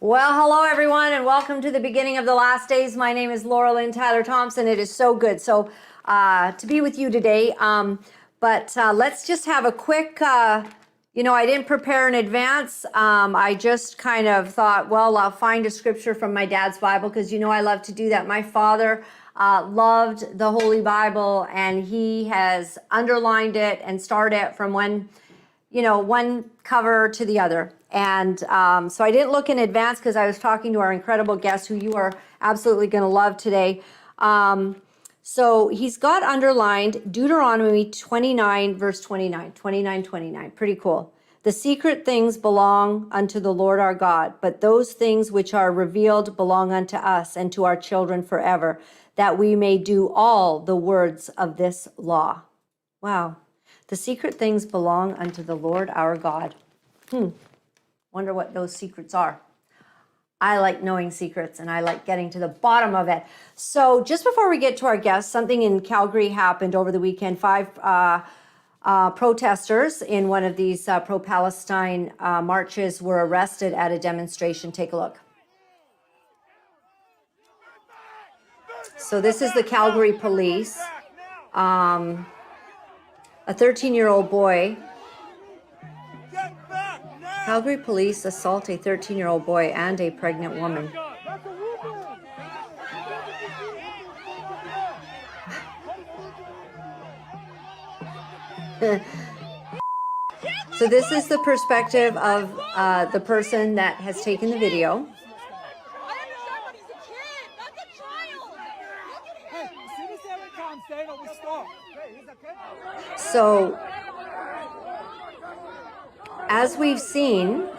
Well, hello everyone, and welcome to the beginning of the last days. My name is Laura-Lynn Tyler Thompson. It is so good to be with you today. But let's just have a quick, I didn't prepare in advance. I just kind of thought, well, I'll find a scripture from my dad's Bible because I love to do that. My father loved the Holy Bible, and he has underlined it and starred it from one cover to the other. And so I didn't look in advance because I was talking to our incredible guest who you are absolutely going to love today. So he's got underlined Deuteronomy 29, verse 29, 29. Pretty cool. The secret things belong unto the Lord our God, but those things which are revealed belong unto us and to our children forever, that we may do all the words of this law. Wow. The secret things belong unto the Lord our God. Wonder what those secrets are. I like knowing secrets, and I like getting to the bottom of it. So just before we get to our guests, something in Calgary happened over the weekend. 5 protesters in one of these pro-Palestine marches were arrested at a demonstration. Take a look. So this is the Calgary police. A 13-year-old boy. Calgary police assault a 13-year-old boy and a pregnant woman. So this is the perspective of the person that has taken the video. So, as we've seen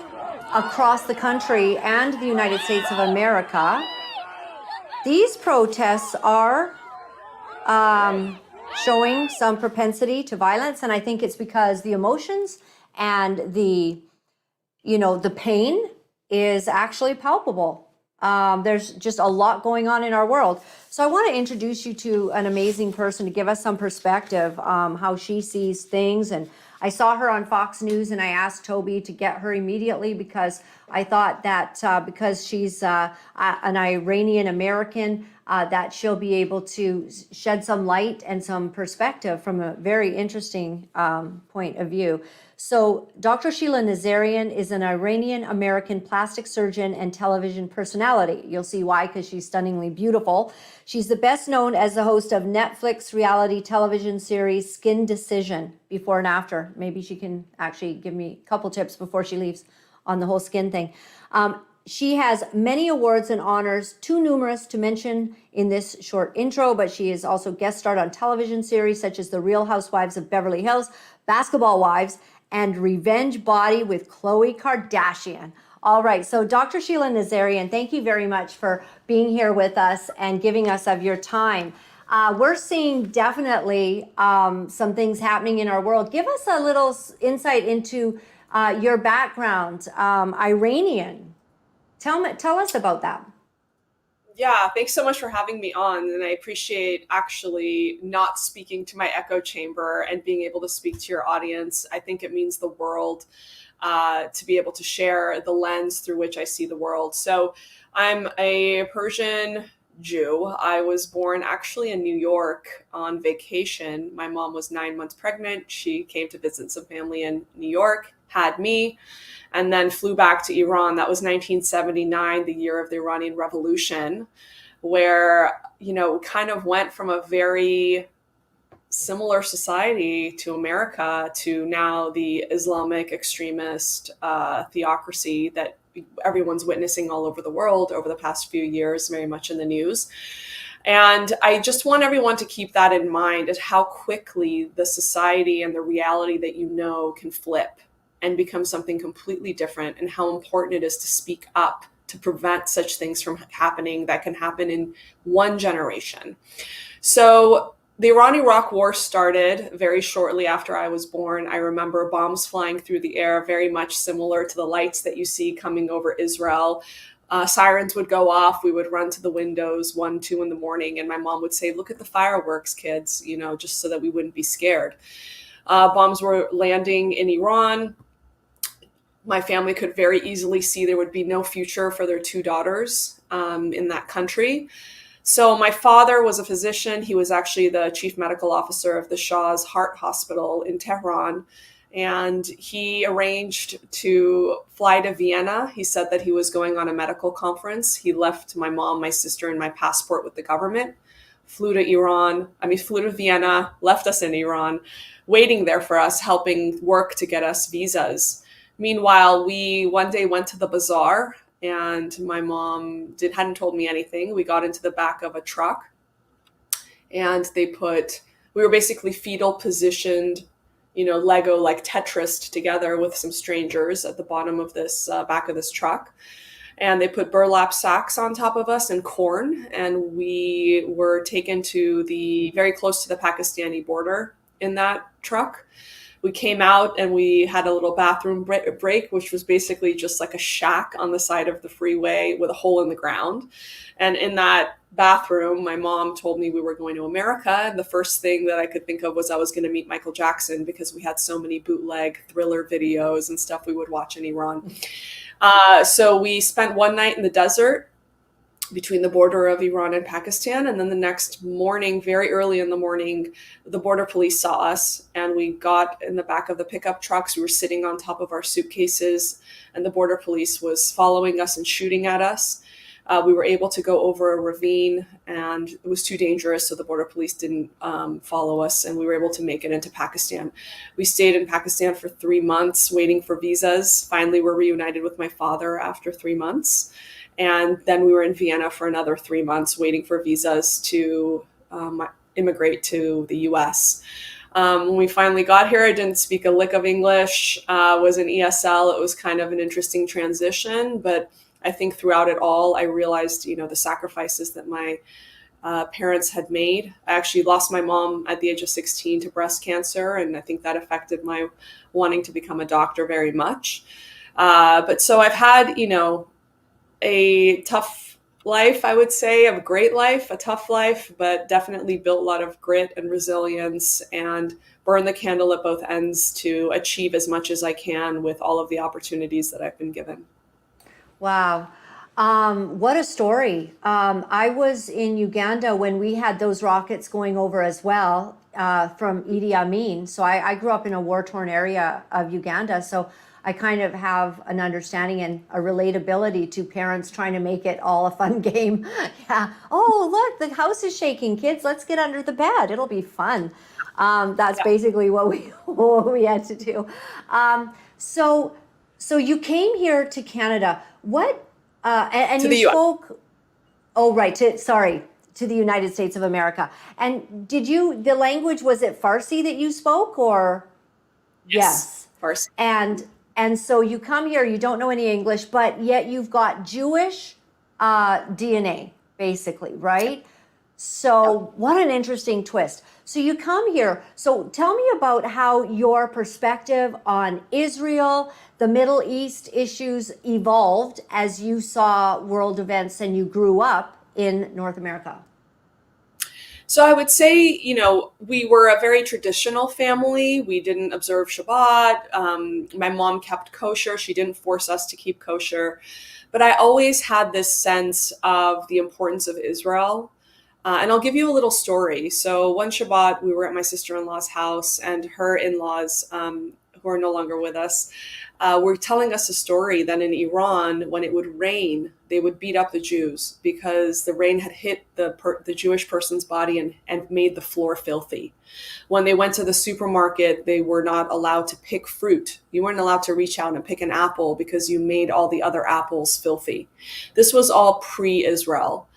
across the country and the United States of America, these protests are showing some propensity to violence. And I think it's because the emotions and the pain is actually palpable. There's just a lot going on in our world. So I want to introduce you to an amazing person to give us some perspective, how she sees things. And I saw her on Fox News, and I asked Toby to get her immediately because I thought that because she's an Iranian American, that she'll be able to shed some light and some perspective from a very interesting point of view. So Dr. Sheila Nazarian is an Iranian American plastic surgeon and television personality. You'll see why, because she's stunningly beautiful. She's the best known as the host of Netflix reality television series Skin Decision, before and after. Maybe she can actually give me a couple tips before she leaves on the whole skin thing. She has many awards and honors, too numerous to mention in this short intro, but she has also guest starred on television series such as The Real Housewives of Beverly Hills, Basketball Wives, and Revenge Body with Khloe Kardashian. All right, so Dr. Sheila Nazarian, thank you very much for being here with us and giving us of your time. We're seeing definitely some things happening in our world. Give us a little insight into your background, Iranian. Tell us about that. Yeah, thanks so much for having me on. And I appreciate actually not speaking to my echo chamber and being able to speak to your audience. I think it means the world to be able to share the lens through which I see the world. So I'm a Persian Jew. I was born actually in New York on vacation. My mom was 9 months pregnant. She came to visit some family in New York, had me, and then flew back to Iran. That was 1979, the year of the Iranian Revolution, where, kind of went from a very similar society to America to now the Islamic extremist theocracy that everyone's witnessing all over the world over the past few years, very much in the news. And I just want everyone to keep that in mind, at how quickly the society and the reality that can flip and become something completely different, and how important it is to speak up to prevent such things from happening that can happen in one generation. So the Iran-Iraq War started very shortly after I was born. I remember bombs flying through the air, very much similar to the lights that you see coming over Israel. Sirens would go off. We would run to the windows 1, 2 in the morning, and my mom would say, "Look at the fireworks, kids," just so that we wouldn't be scared. Bombs were landing in Iran. my family could very easily see there would be no future for their two daughters in that country. So my father was a physician. He was actually the chief medical officer of the Shah's Heart Hospital in Tehran. And he arranged to fly to Vienna. He said that he was going on a medical conference. He left my mom, my sister, and my passport with the government, flew to Vienna, left us in Iran, waiting there for us, helping work to get us visas. Meanwhile, we one day went to the bazaar, and my mom hadn't told me anything. We got into the back of a truck, and we were basically fetal positioned, Lego, like Tetris together with some strangers at the bottom of this back of this truck. And they put burlap sacks on top of us and corn. And we were taken to very close to the Pakistani border in that truck. We came out and we had a little bathroom break, which was basically just like a shack on the side of the freeway with a hole in the ground. And in that bathroom, my mom told me we were going to America. And the first thing that I could think of was I was going to meet Michael Jackson, because we had so many bootleg Thriller videos and stuff we would watch in Iran. So we spent one night in the desert between the border of Iran and Pakistan. And then the next morning, very early in the morning, the border police saw us, and we got in the back of the pickup trucks. We were sitting on top of our suitcases, and the border police was following us and shooting at us. We were able to go over a ravine, and it was too dangerous, so the border police didn't follow us, and we were able to make it into Pakistan. We stayed in Pakistan for 3 months waiting for visas. Finally, we're reunited with my father after 3 months. And then we were in Vienna for another 3 months waiting for visas to immigrate to the US. When we finally got here, I didn't speak a lick of English, was in ESL. It was kind of an interesting transition, but I think throughout it all, I realized, the sacrifices that my parents had made. I actually lost my mom at the age of 16 to breast cancer, and I think that affected my wanting to become a doctor very much. But so I've had, a tough life, I would say, a great life, a tough life, but definitely built a lot of grit and resilience and burn the candle at both ends to achieve as much as I can with all of the opportunities that I've been given. Wow. What a story. I was in Uganda when we had those rockets going over as well from Idi Amin. So I grew up in a war-torn area of Uganda. So I kind of have an understanding and a relatability to parents trying to make it all a fun game. Yeah. Oh, look, the house is shaking. Kids, let's get under the bed. It'll be fun. That's basically what we had to do. So you came here to Canada. What? And you spoke. Oh, right. To the United States of America. And the language, was it Farsi that you spoke, or? Yes. Farsi. And so you come here, you don't know any English, but yet you've got Jewish DNA, basically, right? So what an interesting twist. So you come here. So tell me about how your perspective on Israel, the Middle East issues evolved as you saw world events and you grew up in North America. So I would say, we were a very traditional family. We didn't observe Shabbat. My mom kept kosher. She didn't force us to keep kosher. But I always had this sense of the importance of Israel. And I'll give you a little story. So one Shabbat, we were at my sister-in-law's house, and her in-laws, who are no longer with us, were telling us a story that in Iran, when it would rain, they would beat up the Jews because the rain had hit the Jewish person's body and made the floor filthy. When they went to the supermarket, they were not allowed to pick fruit. You weren't allowed to reach out and pick an apple because you made all the other apples filthy. This was all pre-Israel.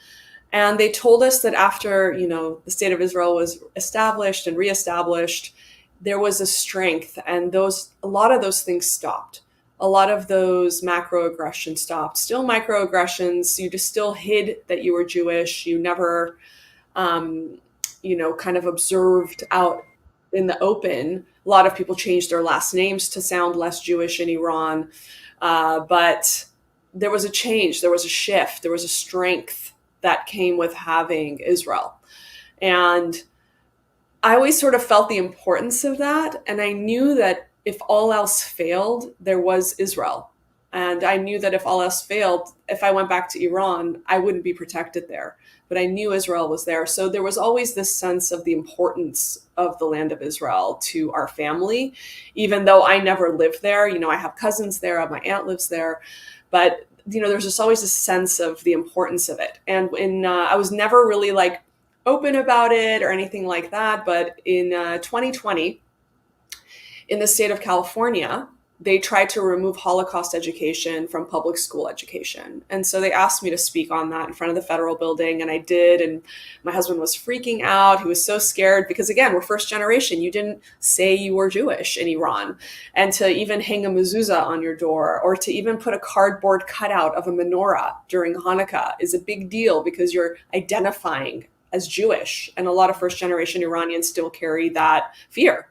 And they told us that after, the state of Israel was established and reestablished, there was a strength, and a lot of those things stopped. A lot of those macroaggressions stopped. Still microaggressions, you just still hid that you were Jewish. You never, kind of observed out in the open. A lot of people changed their last names to sound less Jewish in Iran. But there was a change, there was a shift, there was a strength that came with having Israel. And I always sort of felt the importance of that. And I knew that if all else failed, there was Israel. And I knew that if all else failed, if I went back to Iran, I wouldn't be protected there. But I knew Israel was there. So there was always this sense of the importance of the land of Israel to our family, even though I never lived there. I have cousins there, my aunt lives there. But, there's just always a sense of the importance of it. And I was never really like open about it or anything like that. But in 2020, in the state of California, they tried to remove Holocaust education from public school education. And so they asked me to speak on that in front of the federal building, and I did. And my husband was freaking out. He was so scared because, again, we're first generation. You didn't say you were Jewish in Iran. And to even hang a mezuzah on your door or to even put a cardboard cutout of a menorah during Hanukkah is a big deal because you're identifying as Jewish. And a lot of first generation Iranians still carry that fear.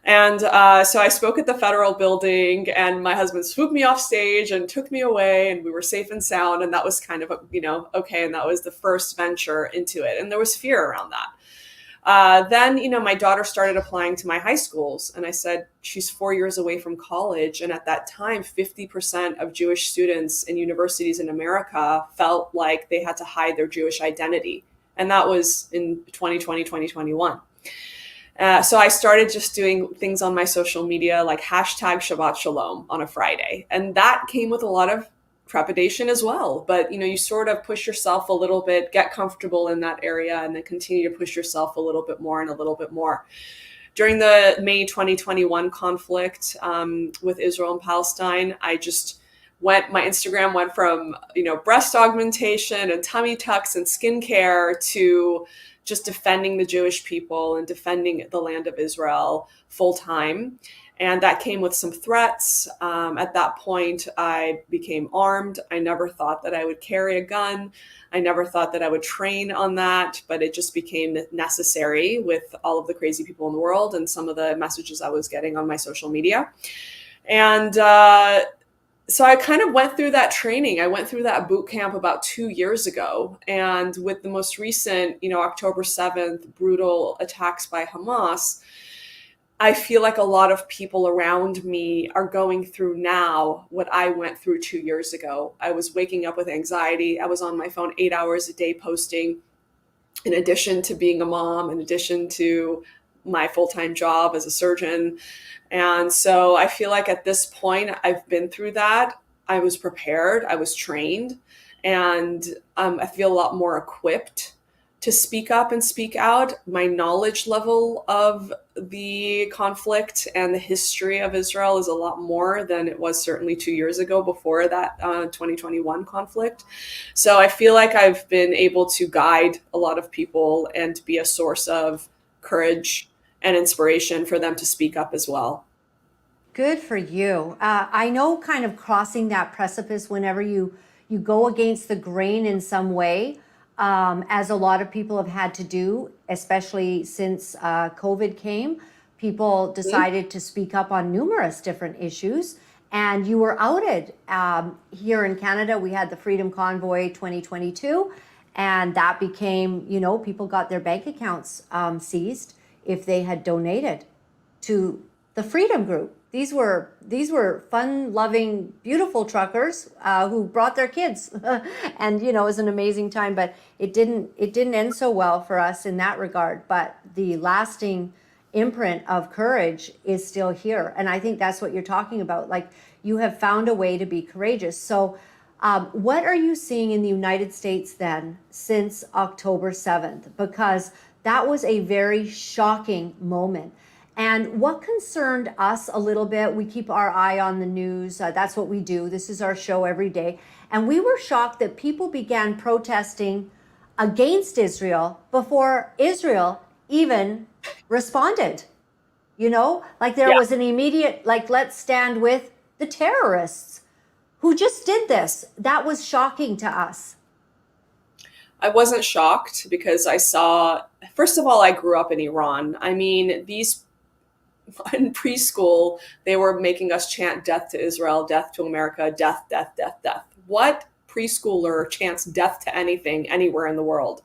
And so I spoke at the federal building, and my husband swooped me off stage and took me away, and we were safe and sound. And that was kind of, okay. And that was the first venture into it. And there was fear around that. Then, my daughter started applying to my high schools, and I said, she's 4 years away from college. And at that time, 50% of Jewish students in universities in America felt like they had to hide their Jewish identity. And that was in 2020, 2021. So I started just doing things on my social media like hashtag Shabbat Shalom on a Friday. And that came with a lot of trepidation as well. But, you sort of push yourself a little bit, get comfortable in that area, and then continue to push yourself a little bit more and a little bit more. During the May 2021 conflict with Israel and Palestine, my Instagram went from, breast augmentation and tummy tucks and skincare to just defending the Jewish people and defending the land of Israel full time. And that came with some threats. At that point, I became armed. I never thought that I would carry a gun. I never thought that I would train on that, but it just became necessary with all of the crazy people in the world and some of the messages I was getting on my social media. And so I kind of went through that training. I went through that boot camp about 2 years ago. And with the most recent, October 7th, brutal attacks by Hamas, I feel like a lot of people around me are going through now what I went through 2 years ago. I was waking up with anxiety. I was on my phone 8 hours a day posting, in addition to being a mom, in addition to my full-time job as a surgeon. And so I feel like at this point, I've been through that. I was prepared. I was trained. And I feel a lot more equipped to speak up and speak out. My knowledge level of the conflict and the history of Israel is a lot more than it was certainly 2 years ago before that 2021 conflict. So I feel like I've been able to guide a lot of people and be a source of courage and inspiration for them to speak up as well. Good for you. I know kind of crossing that precipice whenever you go against the grain in some way, as a lot of people have had to do, especially since COVID came. People decided to speak up on numerous different issues, and you were outed. Here in Canada, we had the Freedom Convoy 2022, and that became, people got their bank accounts seized if they had donated to the Freedom Group. These were fun-loving, beautiful truckers who brought their kids, and it was an amazing time. But it didn't end so well for us in that regard. But the lasting imprint of courage is still here, and I think that's what you're talking about. Like, you have found a way to be courageous. So, what are you seeing in the United States then since October 7th? Because that was a very shocking moment. And what concerned us a little bit, we keep our eye on the news. That's what we do. This is our show every day. And we were shocked that people began protesting against Israel before Israel even responded. Like there was an immediate, like, let's stand with the terrorists who just did this. That was shocking to us. I wasn't shocked because I saw, first of all, I grew up in Iran. I mean, in preschool, they were making us chant death to Israel, death to America, death, death, death, death. What preschooler chants death to anything anywhere in the world?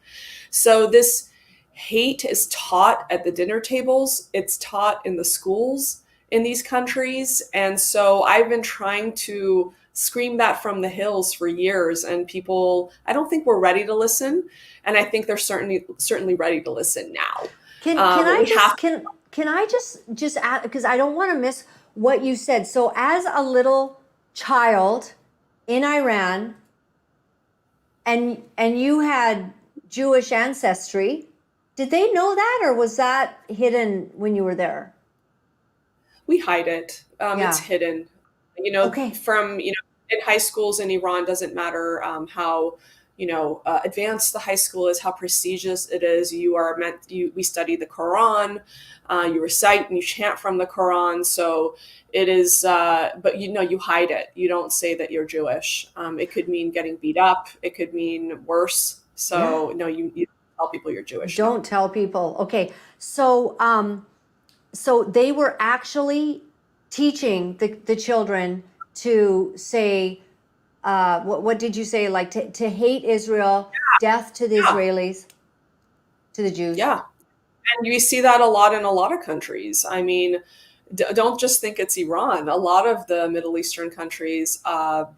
So this hate is taught at the dinner tables. It's taught in the schools. in these countries. And so I've been trying to scream that from the hills for years, and people, I don't think we're ready to listen. And I think they're certainly ready to listen now. Can But I we have just can I just add, because I don't want to miss what you said. So as a little child in Iran, and you had Jewish ancestry, did they know that, or was that hidden when you were there? we hide it. It's Yeah. hidden. Okay. From in high schools in Iran, doesn't matter how advanced the high school is, how prestigious it is. We study the Quran, you recite and you chant from the Quran. So it is, but you hide it. You don't say that you're Jewish. It could mean getting beat up. It could mean worse. Yeah. So no, you tell people you're Jewish. No. Don't tell people. Okay. So they were actually teaching the children to say, what did you say? Like to hate Israel, death to the Yeah. Israelis, to the Jews. Yeah. And you see that a lot in a lot of countries. I mean, don't just think it's Iran. A lot of the Middle Eastern countries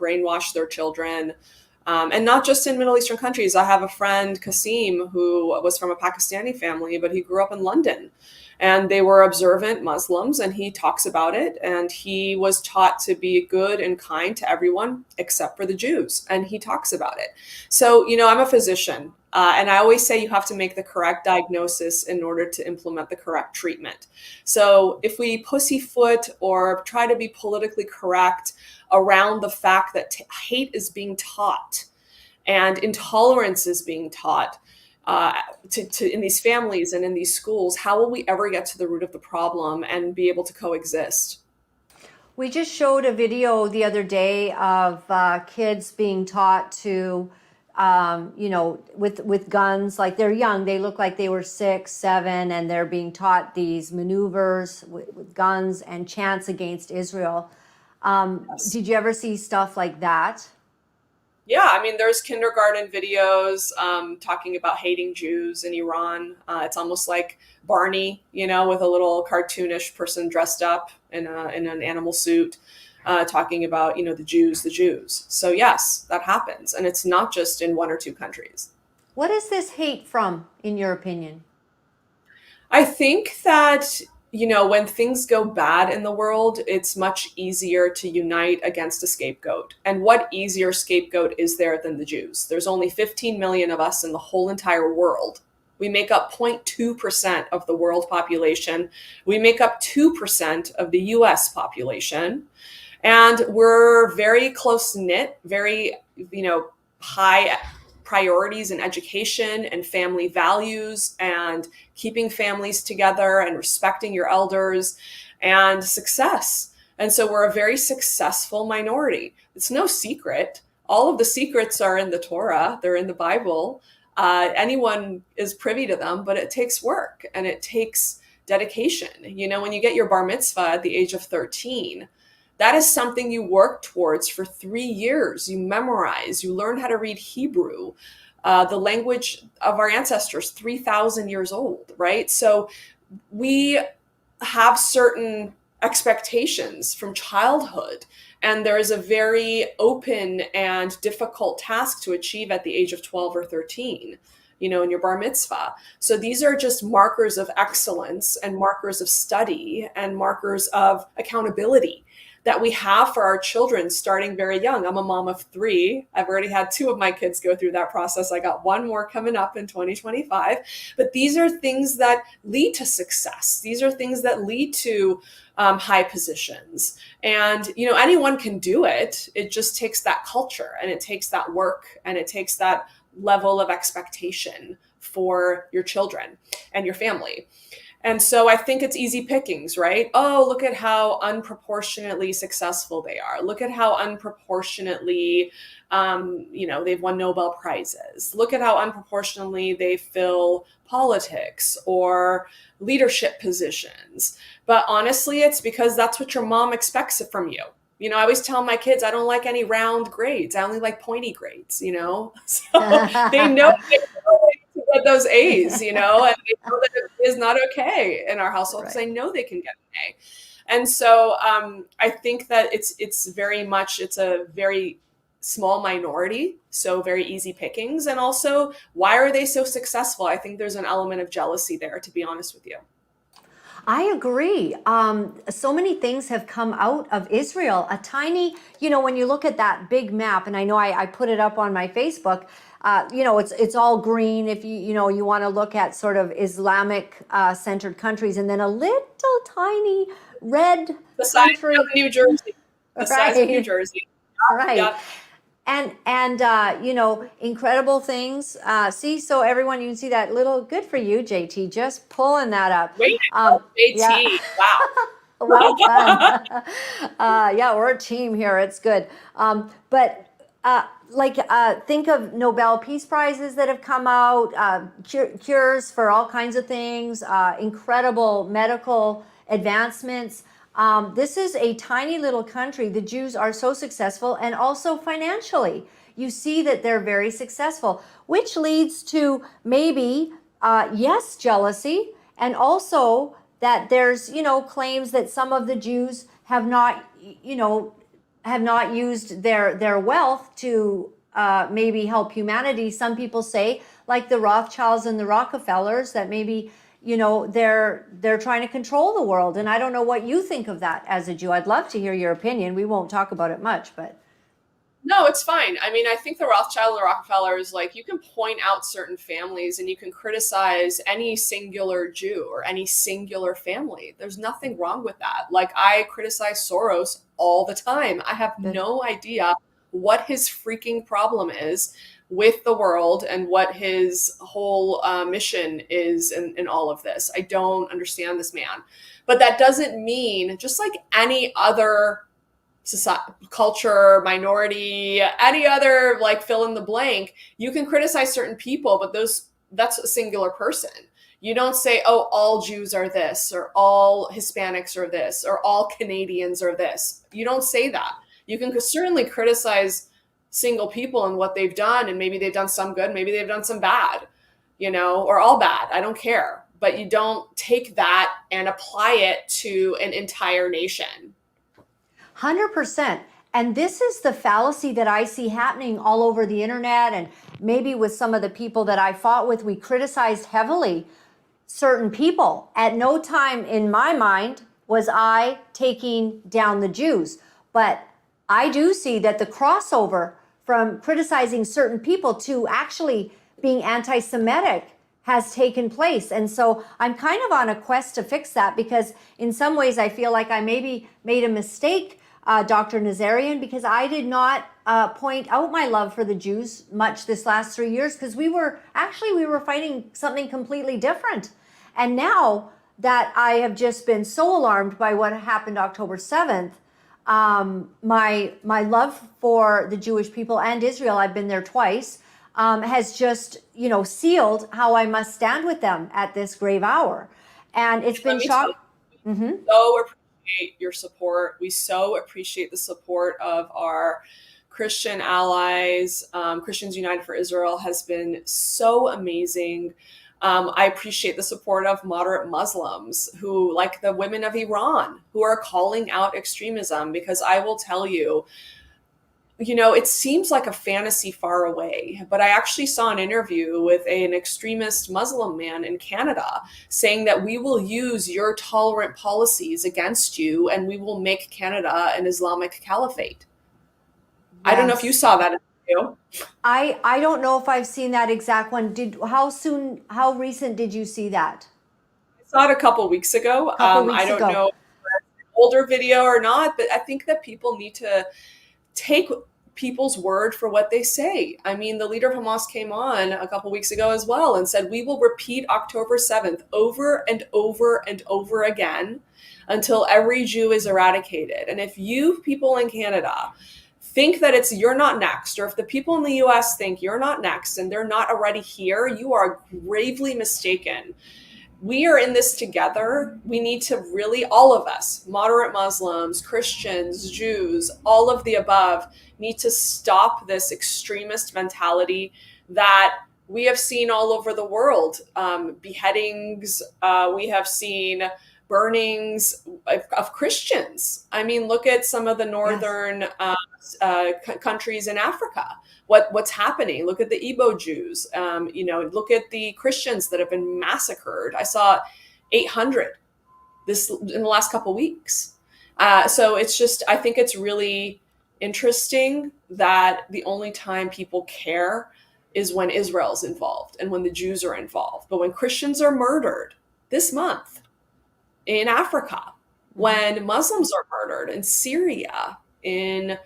brainwash their children. And not just in Middle Eastern countries. I have a friend, Kasim, who was from a Pakistani family, but he grew up in London. And they were observant Muslims, and he talks about it. And he was taught to be good and kind to everyone except for the Jews. And he talks about it. So, I'm a physician. And I always say you have to make the correct diagnosis in order to implement the correct treatment. So if we pussyfoot or try to be politically correct around the fact that hate is being taught and intolerance is being taught in these families and in these schools, how will we ever get to the root of the problem and be able to coexist? We just showed a video the other day of kids being taught to, with guns. Like they're young, they look like they were 6, 7, and they're being taught these maneuvers with guns and chants against Israel. Did you ever see stuff like that? Yeah, I mean, there's kindergarten videos talking about hating Jews in Iran. It's almost like Barney, with a little cartoonish person dressed up in an animal suit, talking about the Jews, the Jews. So yes, that happens, and it's not just in one or two countries. What is this hate from, in your opinion? I think that, when things go bad in the world, it's much easier to unite against a scapegoat. And what easier scapegoat is there than the Jews? There's only 15 million of us in the whole entire world. We make up 0.2% of the world population. We make up 2% of the US population. And we're very close knit, very, high priorities in education and family values and keeping families together and respecting your elders and success. And so we're a very successful minority. It's no secret. All of the secrets are in the Torah, they're in the Bible. Anyone is privy to them, but it takes work and it takes dedication. When you get your bar mitzvah at the age of 13, that is something you work towards for 3 years. You memorize, you learn how to read Hebrew, the language of our ancestors, 3,000 years old, right? So we have certain expectations from childhood, and there is a very open and difficult task to achieve at the age of 12 or 13. In your bar mitzvah. So these are just markers of excellence and markers of study and markers of accountability that we have for our children starting very young. I'm a mom of 3. I've already had 2 of my kids go through that process. I got 1 more coming up in 2025. But these are things that lead to success. These are things that lead to high positions. And, anyone can do it. It just takes that culture and it takes that work and it takes that level of expectation for your children and your family. And so I think it's easy pickings, right? Oh, look at how unproportionately successful they are. Look at how unproportionately, they've won Nobel Prizes. Look at how unproportionately they fill politics or leadership positions. But honestly, it's because that's what your mom expects from you. I always tell my kids, I don't like any round grades. I only like pointy grades, So they know to get those A's, and they know that it is not okay in our household because Right. I know they can get an And so I think that it's very much, it's a very small minority, so very easy pickings. And also, why are they so successful? I think there's an element of jealousy there, to be honest with you. I agree. So many things have come out of Israel. A tiny, when you look at that big map, and I know I put it up on my Facebook. It's all green. If you want to look at sort of Islamic centered countries, and then a little tiny red The size country, of New Jersey. The size of New right? Jersey. Right. Yeah. And incredible things. See, so everyone, you can see that little, good for you, JT, just pulling that up. Wait, Yeah. JT. Wow. Well done. Yeah, we're a team here. It's good. But think of Nobel Peace Prizes that have come out, cures for all kinds of things, incredible medical advancements. This is a tiny little country. The Jews are so successful, and also financially. You see that they're very successful, which leads to maybe, yes, jealousy, and also that there's, claims that some of the Jews have not used their wealth to maybe help humanity. Some people say, like the Rothschilds and the Rockefellers, that maybe they're trying to control the world. And I don't know what you think of that as a Jew. I'd love to hear your opinion. We won't talk about it much, but No, it's fine. I mean, I think the Rothschild and the Rockefellers, like, you can point out certain families and you can criticize any singular Jew or any singular family. There's nothing wrong with that. Like, I criticize Soros all the time. I have no idea what his freaking problem is with the world and what his whole mission is in all of this. I don't understand this man. But that doesn't mean, just like any other society, culture, minority, any other, like, fill in the blank, you can criticize certain people, but that's a singular person. You don't say, oh, all Jews are this, or all Hispanics are this, or all Canadians are this. You don't say that. You can certainly criticize single people and what they've done, and maybe they've done some good, maybe they've done some bad, or all bad. I don't care. But you don't take that and apply it to an entire nation. 100%. And this is the fallacy that I see happening all over the internet, and maybe with some of the people that I fought with. We criticized heavily certain people. At no time in my mind was I taking down the Jews. But I do see that the crossover from criticizing certain people to actually being anti-Semitic has taken place. And so I'm kind of on a quest to fix that, because in some ways I feel like I maybe made a mistake, Dr. Nazarian, because I did not point out my love for the Jews much this last 3 years, because we were fighting something completely different. And now that I have just been so alarmed by what happened October 7th, my love for the Jewish people and Israel, I've been there twice, has just, sealed how I must stand with them at this grave hour. And it's been shocking. So appreciate your support. We so appreciate the support of our Christian allies. Christians United for Israel has been so amazing. I appreciate the support of moderate Muslims who, like the women of Iran, who are calling out extremism, because I will tell you, it seems like a fantasy far away, but I actually saw an interview with an extremist Muslim man in Canada saying that we will use your tolerant policies against you and we will make Canada an Islamic caliphate. Yes. I don't know if you saw that interview. I don't know if I've seen that exact one. How recent did you see that? I saw it a couple weeks ago. I don't know if it's an older video or not, but I think that people need to take people's word for what they say. I mean, the leader of Hamas came on a couple weeks ago as well and said, we will repeat October 7th over and over and over again until every Jew is eradicated. And if you people in Canada think that you're not next, or if the people in the US think you're not next and they're not already here, you are gravely mistaken. We are in this together. We need to really, all of us, moderate Muslims, Christians, Jews, all of the above, need to stop this extremist mentality that we have seen all over the world. Beheadings, we have seen burnings of Christians. I mean, look at some of the northern countries in Africa. What's happening? Look at the Igbo Jews. Look at the Christians that have been massacred. I saw 800 in the last couple weeks. So it's just, I think it's really interesting that the only time people care is when Israel's involved and when the Jews are involved. But when Christians are murdered this month in Africa, when Muslims are murdered in Syria, in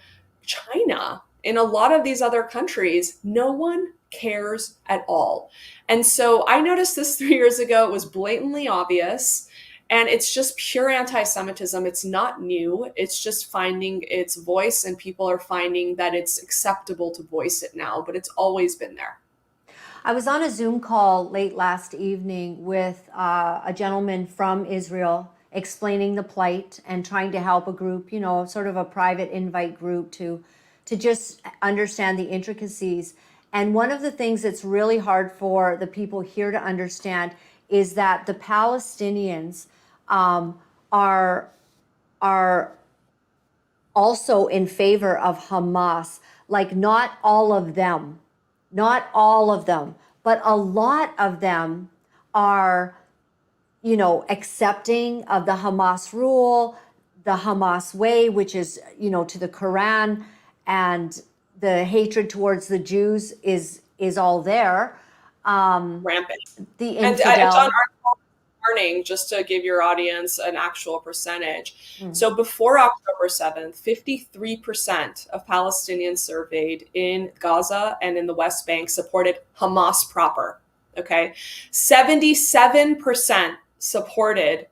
China, in a lot of these other countries, no one cares at all. And so I noticed this 3 years ago. It was blatantly obvious. And it's just pure anti-Semitism. It's not new. It's just finding its voice, and people are finding that it's acceptable to voice it now, but it's always been there. I was on a Zoom call late last evening with a gentleman from Israel explaining the plight and trying to help a group, sort of a private invite group to just understand the intricacies. And one of the things that's really hard for the people here to understand is that the Palestinians are also in favor of Hamas. Like, not all of them, but a lot of them are, accepting of the Hamas rule, the Hamas way, which is, to the Quran, and the hatred towards the Jews is all there. Rampant. The infidel. John, warning, just to give your audience an actual percentage. So before October 7th, 53% of Palestinians surveyed in Gaza and in the West Bank supported Hamas proper. Okay. 77% supported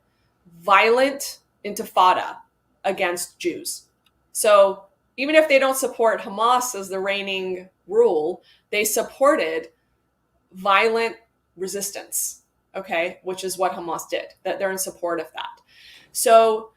violent intifada against Jews. So even if they don't support Hamas as the reigning rule, they supported violent resistance. Okay, which is what Hamas did, that they're in support of that. So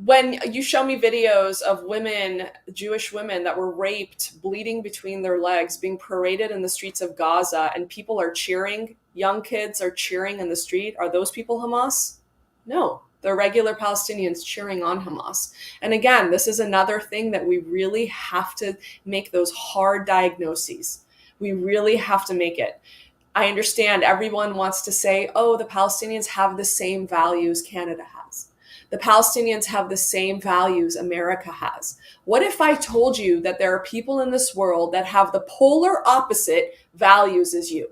when you show me videos of women, Jewish women that were raped, bleeding between their legs, being paraded in the streets of Gaza, and people are cheering, young kids are cheering in the street, are those people Hamas? No, they're regular Palestinians cheering on Hamas. And again, this is another thing that we really have to make those hard diagnoses. We really have to make it. I understand everyone wants to say, oh, the Palestinians have the same values Canada has. The Palestinians have the same values America has. What if I told you that there are people in this world that have the polar opposite values as you?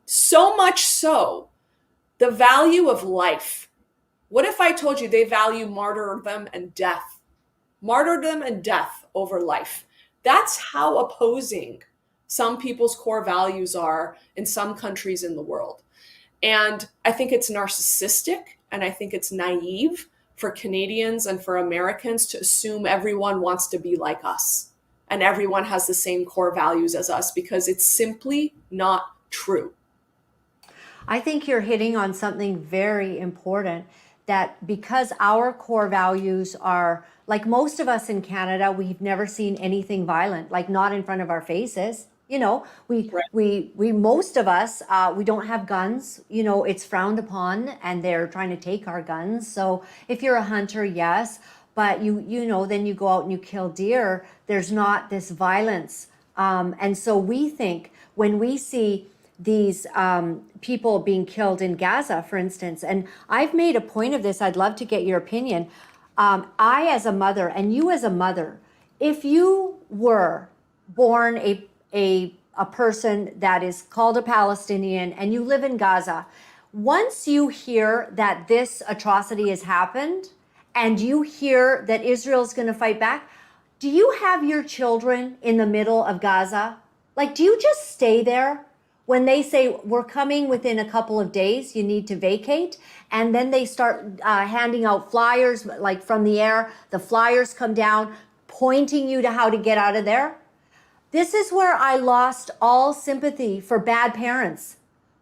So much so, the value of life. What if I told you they value martyrdom and death? Martyrdom and death over life. That's how opposing some people's core values are in some countries in the world. And I think it's narcissistic, and I think it's naive for Canadians and for Americans to assume everyone wants to be like us and everyone has the same core values as us, because it's simply not true. I think you're hitting on something very important, that because our core values are, like most of us in Canada, we've never seen anything violent, like not in front of our faces. We most of us, we don't have guns. It's frowned upon, and they're trying to take our guns. So if you're a hunter, yes, but then you go out and you kill deer. There's not this violence, and so we think when we see these people being killed in Gaza, for instance, and I've made a point of this. I'd love to get your opinion. I, as a mother, and you as a mother, if you were born a person that is called a Palestinian and you live in Gaza, once you hear that this atrocity has happened and you hear that Israel's going to fight back, do you have your children in the middle of Gaza? Like, do you just stay there when they say, we're coming within a couple of days, you need to vacate? And then they start handing out flyers, like from the air, the flyers come down, pointing you to how to get out of there. This is where I lost all sympathy for bad parents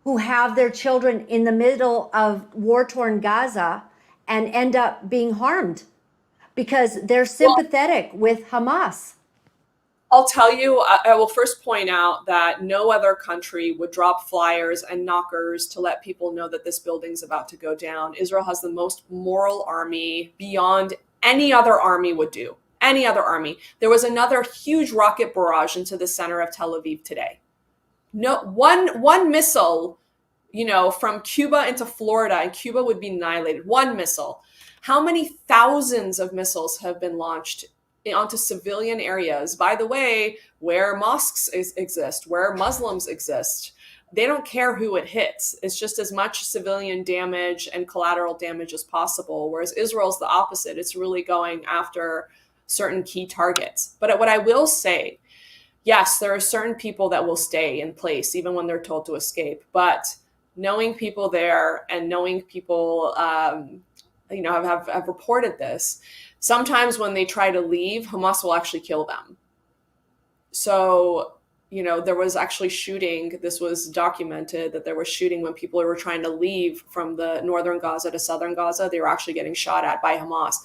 who have their children in the middle of war-torn Gaza and end up being harmed because they're sympathetic with Hamas. I'll tell you, I will first point out that no other country would drop flyers and knockers to let people know that this building's about to go down. Israel has the most moral army beyond any other army would do. Any other army. There was another huge rocket barrage into the center of Tel Aviv today. No, one missile, from Cuba into Florida, and Cuba would be annihilated. One missile. How many thousands of missiles have been launched onto civilian areas, by the way, where mosques exist, where Muslims exist? They don't care who it hits. It's just as much civilian damage and collateral damage as possible. Whereas Israel's the opposite. It's really going after certain key targets. But what I will say, yes, there are certain people that will stay in place even when they're told to escape. But knowing people there and knowing people, have reported this, sometimes when they try to leave, Hamas will actually kill them. So, there was actually shooting. This was documented that there was shooting when people were trying to leave from the northern Gaza to southern Gaza. They were actually getting shot at by Hamas,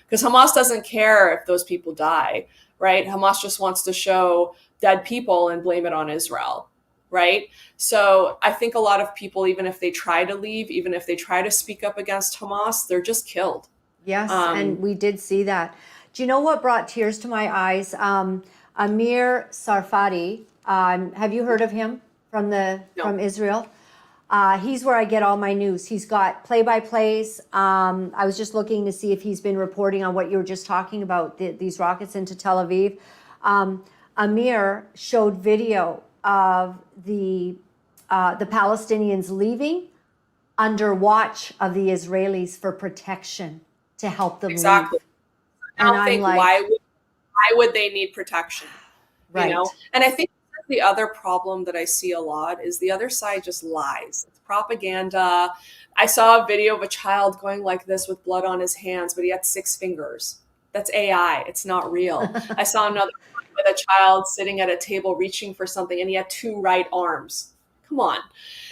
because Hamas doesn't care if those people die, right? Hamas just wants to show dead people and blame it on Israel, right? So I think a lot of people, even if they try to leave, even if they try to speak up against Hamas, they're just killed. Yes, and we did see that. Do you know what brought tears to my eyes? Amir Sarfati, have you heard of him from Israel? He's where I get all my news. He's got play-by-plays. I was just looking to see if he's been reporting on what you were just talking about, these rockets into Tel Aviv. Amir showed video of the Palestinians leaving under watch of the Israelis for protection to help them exactly. leave. I don't think why would they need protection? Right. And I think the other problem that I see a lot is the other side just lies. It's propaganda. I saw a video of a child going like this with blood on his hands, but he had 6 fingers. That's AI. It's not real. I saw another one with a child sitting at a table reaching for something, and he had 2 right arms. Come on.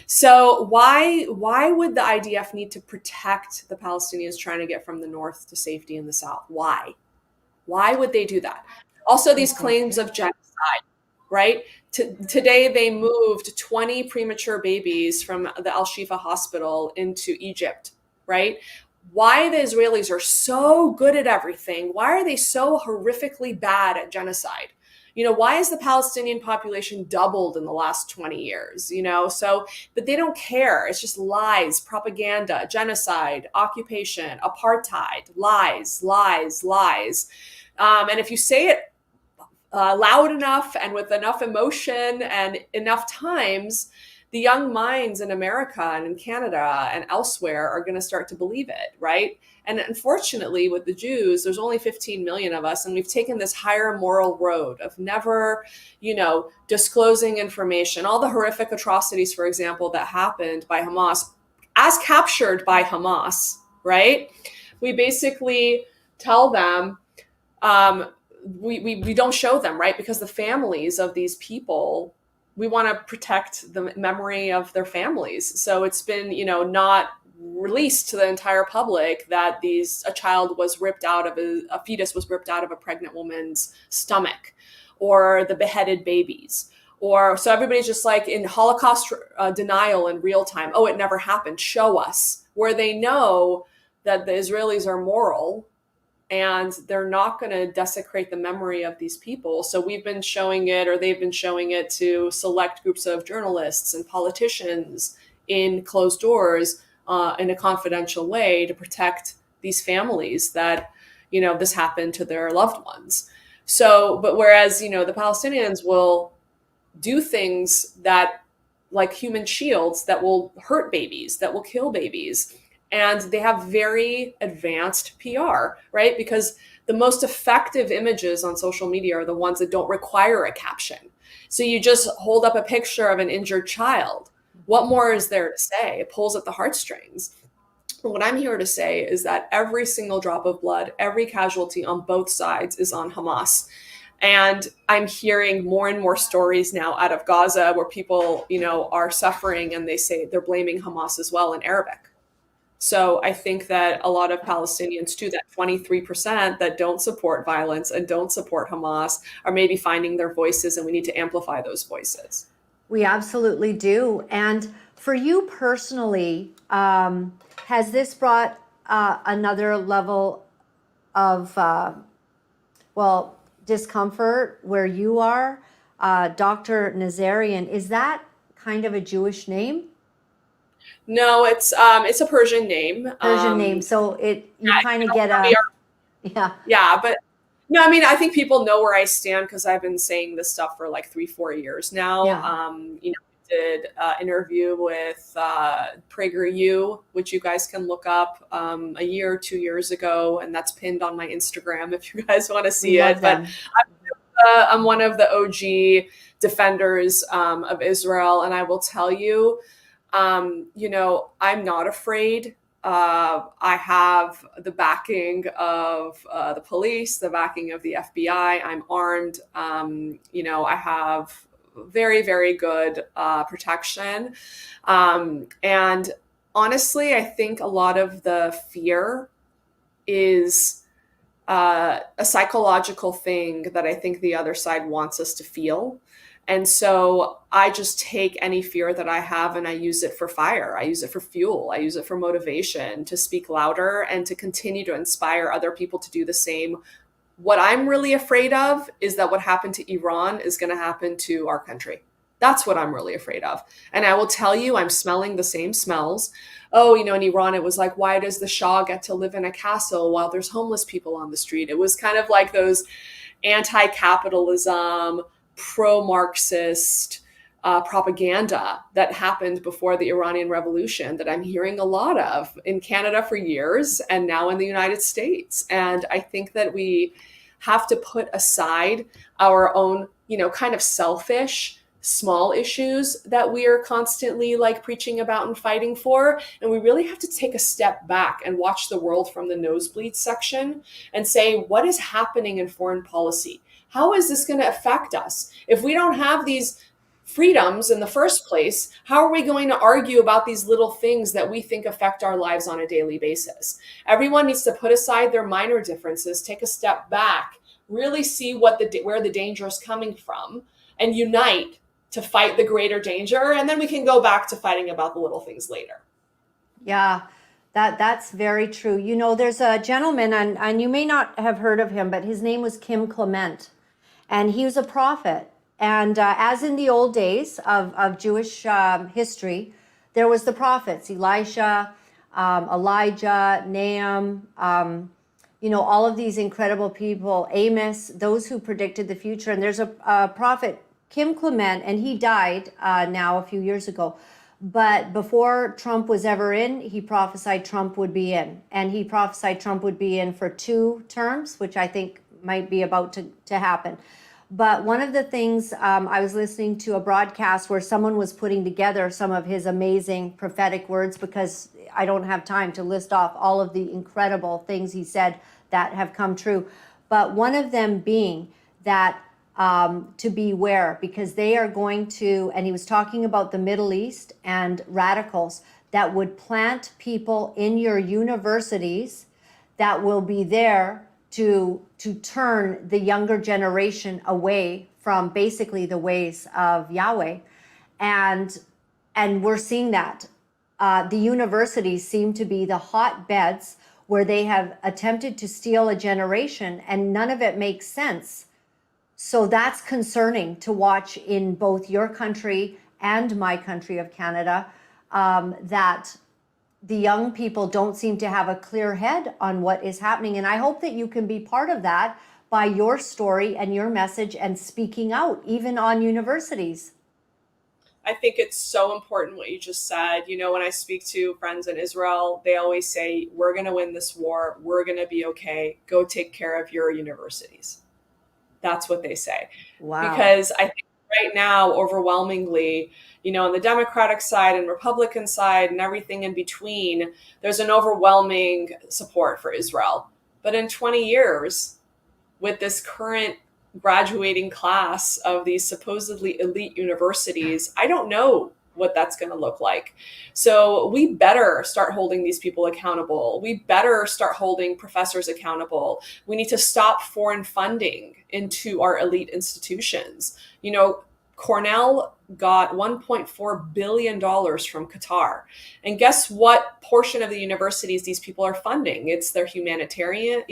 So why would the IDF need to protect the Palestinians trying to get from the north to safety in the south? Why would they do that? Also, these claims of genocide, right? Today, they moved 20 premature babies from the Al-Shifa hospital into Egypt, right? Why the Israelis are so good at everything? Why are they so horrifically bad at genocide? Why is the Palestinian population doubled in the last 20 years? But they don't care. It's just lies, propaganda, genocide, occupation, apartheid, lies, lies, lies. And if you say it loud enough and with enough emotion and enough times, the young minds in America and in Canada and elsewhere are going to start to believe it, right? And unfortunately, with the Jews, there's only 15 million of us, and we've taken this higher moral road of never, disclosing information. All the horrific atrocities, for example, that happened by Hamas, as captured by Hamas, right? We basically tell them, we don't show them, right? Because the families of these people, we want to protect the memory of their families. So it's been, not released to the entire public that a fetus was ripped out of a pregnant woman's stomach, or the beheaded babies. So everybody's just like in Holocaust denial in real time. Oh, it never happened. Show us. Where they know that the Israelis are moral and they're not going to desecrate the memory of these people. So we've been showing it, or they've been showing it to select groups of journalists and politicians in closed doors in a confidential way to protect these families that, this happened to their loved ones. So, but whereas, the Palestinians will do things that, like human shields, that will hurt babies, that will kill babies. And they have very advanced PR, right? Because the most effective images on social media are the ones that don't require a caption. So you just hold up a picture of an injured child. What more is there to say? It pulls at the heartstrings. But what I'm here to say is that every single drop of blood, every casualty on both sides is on Hamas. And I'm hearing more and more stories now out of Gaza where people, are suffering, and they say they're blaming Hamas as well in Arabic. So I think that a lot of Palestinians too, that 23% that don't support violence and don't support Hamas, are maybe finding their voices, and we need to amplify those voices. We absolutely do. And for you personally, has this brought another level of, well, discomfort where you are? Dr. Nazarian, is that kind of a Jewish name? No, it's a Persian name. Persian name. So you kind of get We a, are, yeah, yeah, but no, I mean, I think people know where I stand because I've been saying this stuff for like 3-4 years now. yeah. I did an interview with PragerU, which you guys can look up a year or 2 years ago, and that's pinned on my Instagram if you guys want to We see love it. But them. I'm one of the OG defenders of Israel, and I will tell you, I'm not afraid. I have the backing of the police, the backing of the FBI. I'm armed. I have very, very good protection. And honestly, I think a lot of the fear is a psychological thing that I think the other side wants us to feel. And so I just take any fear that I have and I use it for fire. I use it for fuel. I use it for motivation to speak louder and to continue to inspire other people to do the same. What I'm really afraid of is that what happened to Iran is going to happen to our country. That's what I'm really afraid of. And I will tell you, I'm smelling the same smells. Oh, in Iran, it was like, why does the Shah get to live in a castle while there's homeless people on the street? It was kind of like those anti-capitalism, pro-Marxist propaganda that happened before the Iranian Revolution that I'm hearing a lot of in Canada for years and now in the United States. And I think that we have to put aside our own, kind of selfish, small issues that we are constantly like preaching about and fighting for. And we really have to take a step back and watch the world from the nosebleed section and say, what is happening in foreign policy? How is this going to affect us? If we don't have these freedoms in the first place, how are we going to argue about these little things that we think affect our lives on a daily basis? Everyone needs to put aside their minor differences, take a step back, really see where the danger is coming from, and unite to fight the greater danger. And then we can go back to fighting about the little things later. Yeah, that's very true. There's a gentleman, and you may not have heard of him, but his name was Kim Clement, and he was a prophet. And as in the old days of Jewish history, there was the prophets, Elisha, Elijah, Nahum, all of these incredible people, Amos, those who predicted the future. And there's a prophet, Kim Clement, and he died now a few years ago. But before Trump was ever in, he prophesied Trump would be in. And he prophesied Trump would be in for 2 terms, which I think might be about to happen. But one of the things, I was listening to a broadcast where someone was putting together some of his amazing prophetic words, because I don't have time to list off all of the incredible things he said that have come true. But one of them being that to beware, because they are going to, and he was talking about the Middle East and radicals that would plant people in your universities that will be there to turn the younger generation away from basically the ways of Yahweh. And we're seeing that. The universities seem to be the hotbeds where they have attempted to steal a generation, and none of it makes sense. So that's concerning to watch in both your country and my country of Canada, that the young people don't seem to have a clear head on what is happening. And I hope that you can be part of that by your story and your message and speaking out, even on universities. I think it's so important what you just said. When I speak to friends in Israel, they always say, we're going to win this war. We're going to be okay. Go take care of your universities. That's what they say. Wow. Because I think right now, overwhelmingly, on the Democratic side and Republican side and everything in between, there's an overwhelming support for Israel. But in 20 years, with this current graduating class of these supposedly elite universities, I don't know what that's going to look like. So we better start holding these people accountable. We better start holding professors accountable. We need to stop foreign funding into our elite institutions. Cornell got $1.4 billion from Qatar. And guess what portion of the universities these people are funding? It's their humanitarian,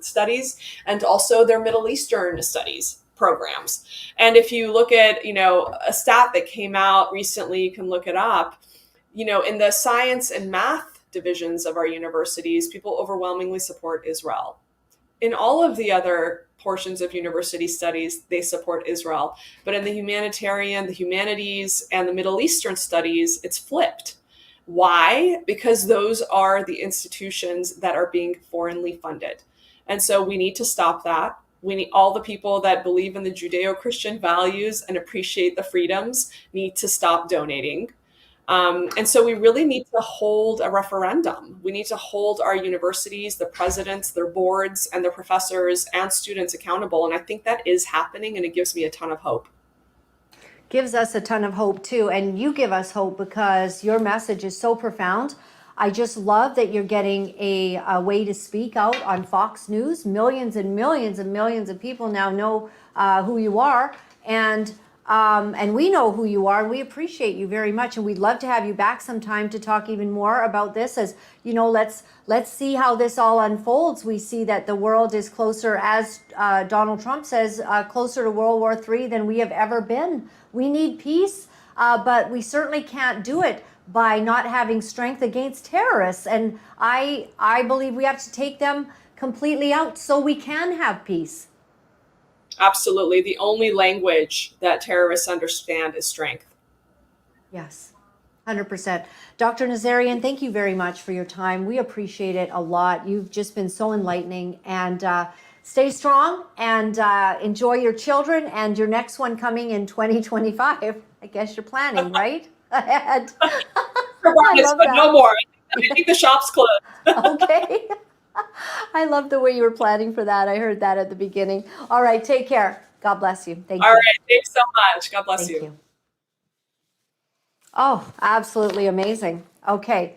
studies, and also their Middle Eastern studies programs. And if you look at, a stat that came out recently, you can look it up, in the science and math divisions of our universities, people overwhelmingly support Israel. In all of the other portions of university studies, they support Israel. But in the humanitarian, the humanities, and the Middle Eastern studies, it's flipped. Why? Because those are the institutions that are being foreignly funded. And so we need to stop that. We need all the people that believe in the Judeo-Christian values and appreciate the freedoms need to stop donating. And so we really need to hold a referendum. We need to hold our universities, the presidents, their boards, and their professors and students accountable. And I think that is happening, and it gives me a ton of hope. Gives us a ton of hope too. And you give us hope because your message is so profound. I just love that you're getting a way to speak out on Fox News. Millions and millions and millions of people now know who you are. And we know who you are, and we appreciate you very much. And we'd love to have you back sometime to talk even more about this. As you know, let's see how this all unfolds. We see that the world is closer, as Donald Trump says, closer to World War III than we have ever been. We need peace, but we certainly can't do it by not having strength against terrorists. And I believe we have to take them completely out so we can have peace. Absolutely. The only language that terrorists understand is strength. Yes, 100%. Dr. Nazarian, thank you very much for your time. We appreciate it a lot. You've just been so enlightening, and stay strong and enjoy your children and your next one coming in 2025. I guess you're planning, right? Ahead. But no more. I think the shop's closed. Okay. I love the way you were planning for that. I heard that at the beginning. All right. Take care. God bless you. Thank you. All right. Thanks so much. God bless you. Oh, absolutely amazing. Okay.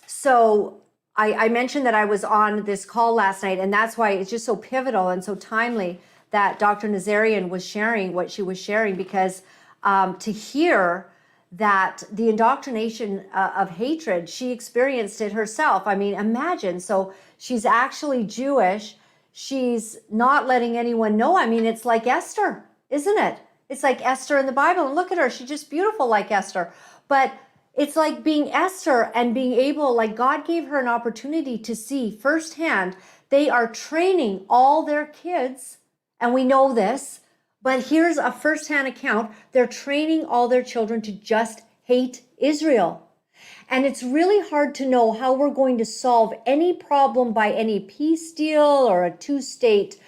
So I mentioned that I was on this call last night, and that's why it's just so pivotal and so timely that Dr. Nazarian was sharing what she was sharing, because to hear that the indoctrination of hatred, she experienced it herself. I mean, imagine. So she's actually Jewish. She's not letting anyone know. I mean, it's like Esther, isn't it? It's like Esther in the Bible. And look at her. She's just beautiful like Esther. But it's like being Esther and being able, like God gave her an opportunity to see firsthand. They are training all their kids, and we know this. But here's a firsthand account. They're training all their children to just hate Israel. And it's really hard to know how we're going to solve any problem by any peace deal or a two-state,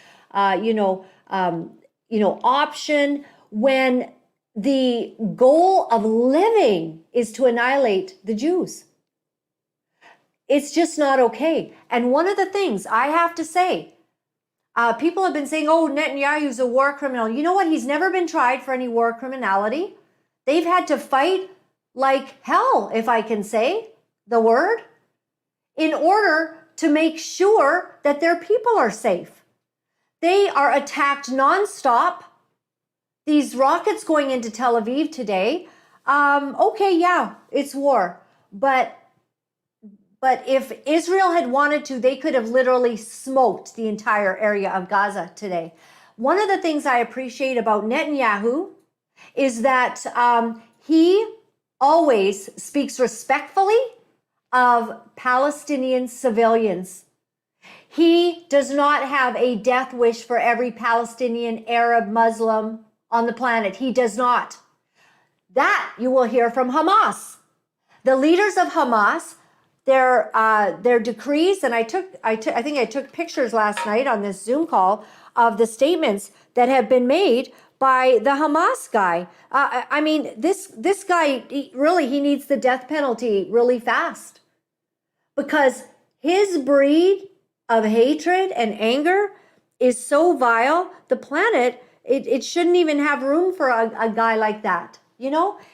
option when the goal of living is to annihilate the Jews. It's just not okay. And one of the things I have to say, people have been saying, oh, Netanyahu's a war criminal. You know what? He's never been tried for any war criminality. They've had to fight like hell, if I can say the word, in order to make sure that their people are safe. They are attacked nonstop. These rockets going into Tel Aviv today, okay, yeah, it's war. But if Israel had wanted to, they could have literally smoked the entire area of Gaza today. One of the things I appreciate about Netanyahu is that he always speaks respectfully of Palestinian civilians. He does not have a death wish for every Palestinian, Arab, Muslim on the planet. He does not. That you will hear from Hamas. The leaders of Hamas, their decrees, and I think I took pictures last night on this Zoom call of the statements that have been made by the Hamas guy. I mean, this guy, he needs the death penalty really fast, because his breed of hatred and anger is so vile. The planet, it shouldn't even have room for a guy like that.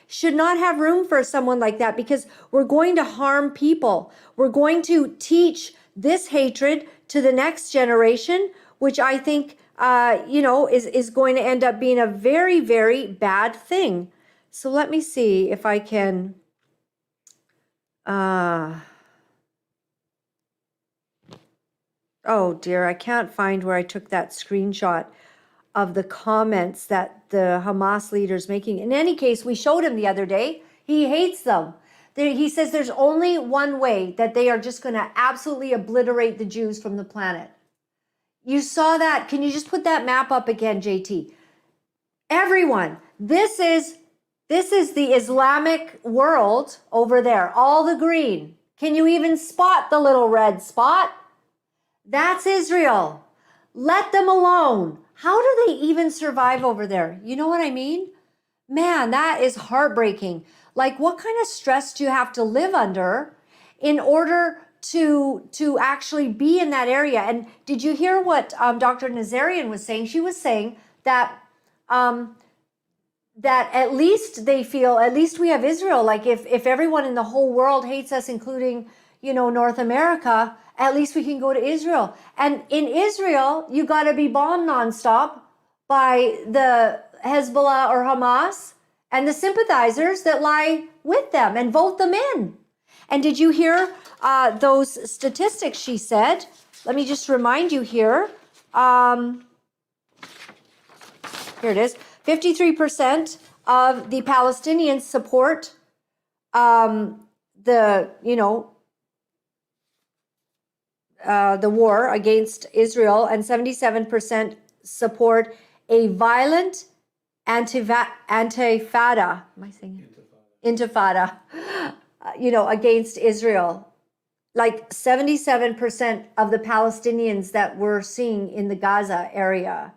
should not have room for someone like that, because we're going to harm people. We're going to teach this hatred to the next generation, which I think, is going to end up being a very, very bad thing. So let me see if I can, oh dear, I can't find where I took that screenshot of the comments that the Hamas leader's making. In any case, we showed him the other day. He hates them. He says there's only one way, that they are just going to absolutely obliterate the Jews from the planet. You saw that. Can you just put that map up again, JT? Everyone, this is the Islamic world over there, all the green. Can you even spot the little red spot? That's Israel. Let them alone. How do they even survive over there? You know what I mean? Man, that is heartbreaking. Like, what kind of stress do you have to live under in order to actually be in that area? And did you hear what Dr. Nazarian was saying? She was saying that that at least they feel, at least we have Israel. Like, if everyone in the whole world hates us, including, North America, at least we can go to Israel. And in Israel, you got to be bombed nonstop by the Hezbollah or Hamas and the sympathizers that lie with them, and vote them in. And did you hear those statistics she said? Let me just remind you here. Here it is. 53% of the Palestinians support the war against Israel, and 77% support a violent intifada. Am I saying it? Intifada. Against Israel. Like 77% of the Palestinians that we're seeing in the Gaza area,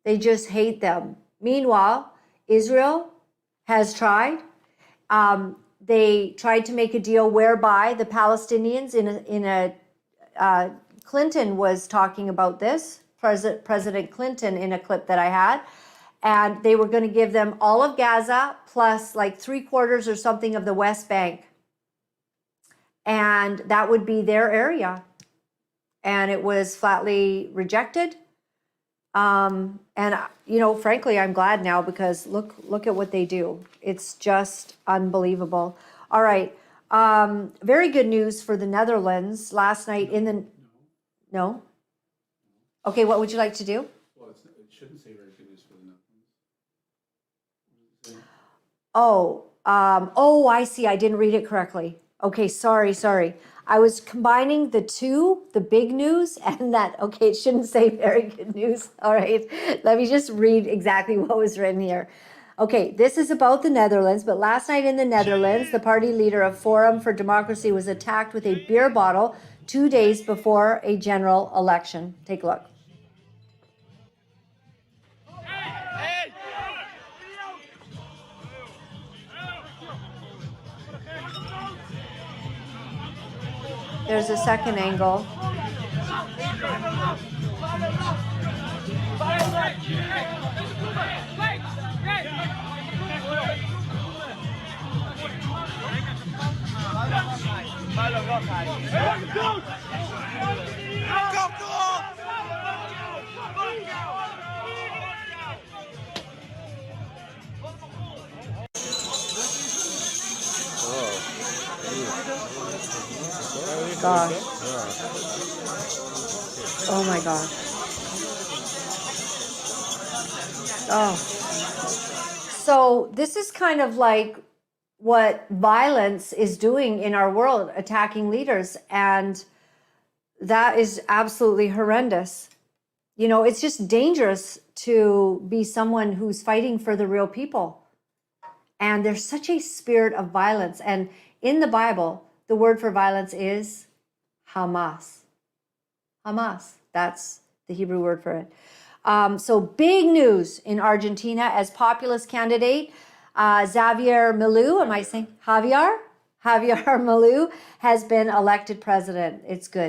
they just hate them. Meanwhile, Israel has tried. They tried to make a deal whereby the Palestinians Clinton was talking about this, President Clinton, in a clip that I had, and they were going to give them all of Gaza plus like 3/4 or something of the West Bank. And that would be their area. And it was flatly rejected. And frankly, I'm glad now, because look at what they do. It's just unbelievable. All right. Very good news for the Netherlands last night in the... No? Okay, what would you like to do? Well, it shouldn't say very good news for the Netherlands. I see. I didn't read it correctly. Okay, sorry. I was combining the two, the big news and that. Okay, it shouldn't say very good news. All right, let me just read exactly what was written here. Okay, this is about the Netherlands, but last night in the Netherlands, the party leader of Forum for Democracy was attacked with a beer bottle 2 days before a general election. Take a look. There's a second angle. Gosh. Oh my God. Oh. So this is kind of like what violence is doing in our world, attacking leaders. And that is absolutely horrendous. It's just dangerous to be someone who's fighting for the real people. And there's such a spirit of violence. And in the Bible, the word for violence is Hamas. Hamas. That's the Hebrew word for it. So big news in Argentina as populist candidate Javier Milei. Am I saying Javier? Javier Milei has been elected president. It's good.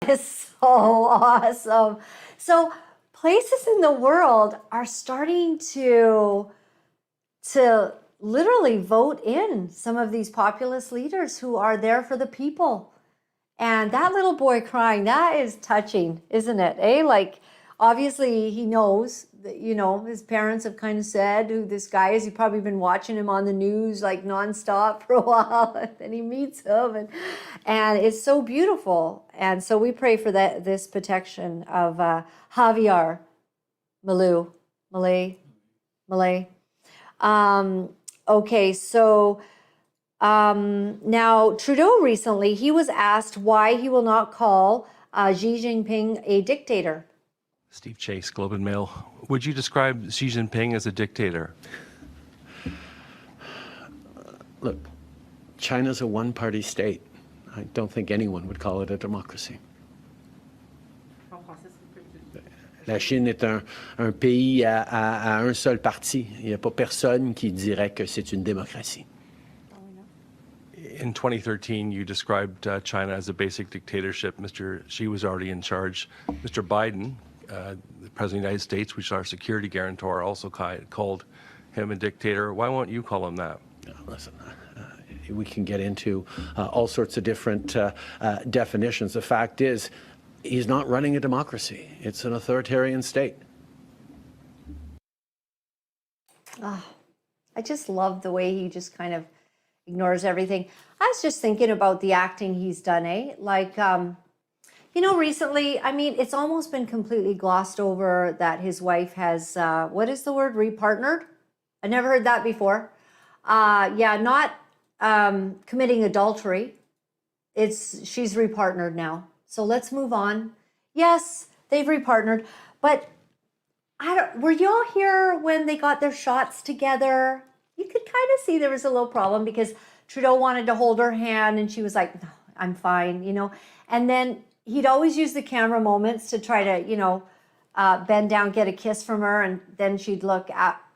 It's so awesome. So places in the world are starting to literally vote in some of these populist leaders who are there for the people. And that little boy crying, that is touching, isn't it? Like, obviously he knows that, his parents have kind of said who this guy is. You've probably been watching him on the news like nonstop for a while, and then he meets him, and it's so beautiful. And so we pray for this protection of Javier Malay. Okay, so now Trudeau recently, he was asked why he will not call Xi Jinping a dictator. Steve Chase, Globe and Mail. Would you describe Xi Jinping as a dictator? Look, China's a one-party state. I don't think anyone would call it a democracy. La Chine est un pays à un seul parti. Il n'y a pas personne qui dirait que c'est une démocratie. In 2013, you described China as a basic dictatorship. Mr. Xi was already in charge. Mr. Biden, the President of the United States, which is our security guarantor, also called him a dictator. Why won't you call him that? Listen, we can get into all sorts of different definitions. The fact is, he's not running a democracy. It's an authoritarian state. Oh, I just love the way he just kind of ignores everything. I was just thinking about the acting he's done, Like, recently, I mean, it's almost been completely glossed over that his wife has, what is the word, repartnered? I never heard that before. Not committing adultery. She's repartnered now. So let's move on. Yes, they've repartnered, but were y'all here when they got their shots together? You could kind of see there was a little problem because Trudeau wanted to hold her hand and she was like, no, I'm fine, And then he'd always use the camera moments to try to, bend down, get a kiss from her, and then she'd look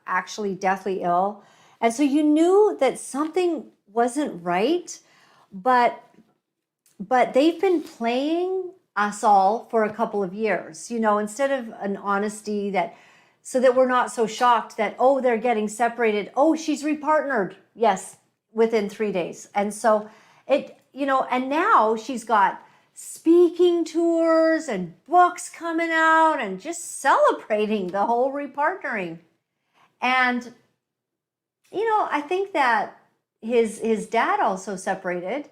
actually deathly ill. And so you knew that something wasn't right, but they've been playing us all for a couple of years, instead of an honesty so that we're not so shocked that, oh, they're getting separated. Oh, she's repartnered. Yes, within 3 days. And so and now she's got speaking tours and books coming out and just celebrating the whole repartnering. And, I think that his dad also separated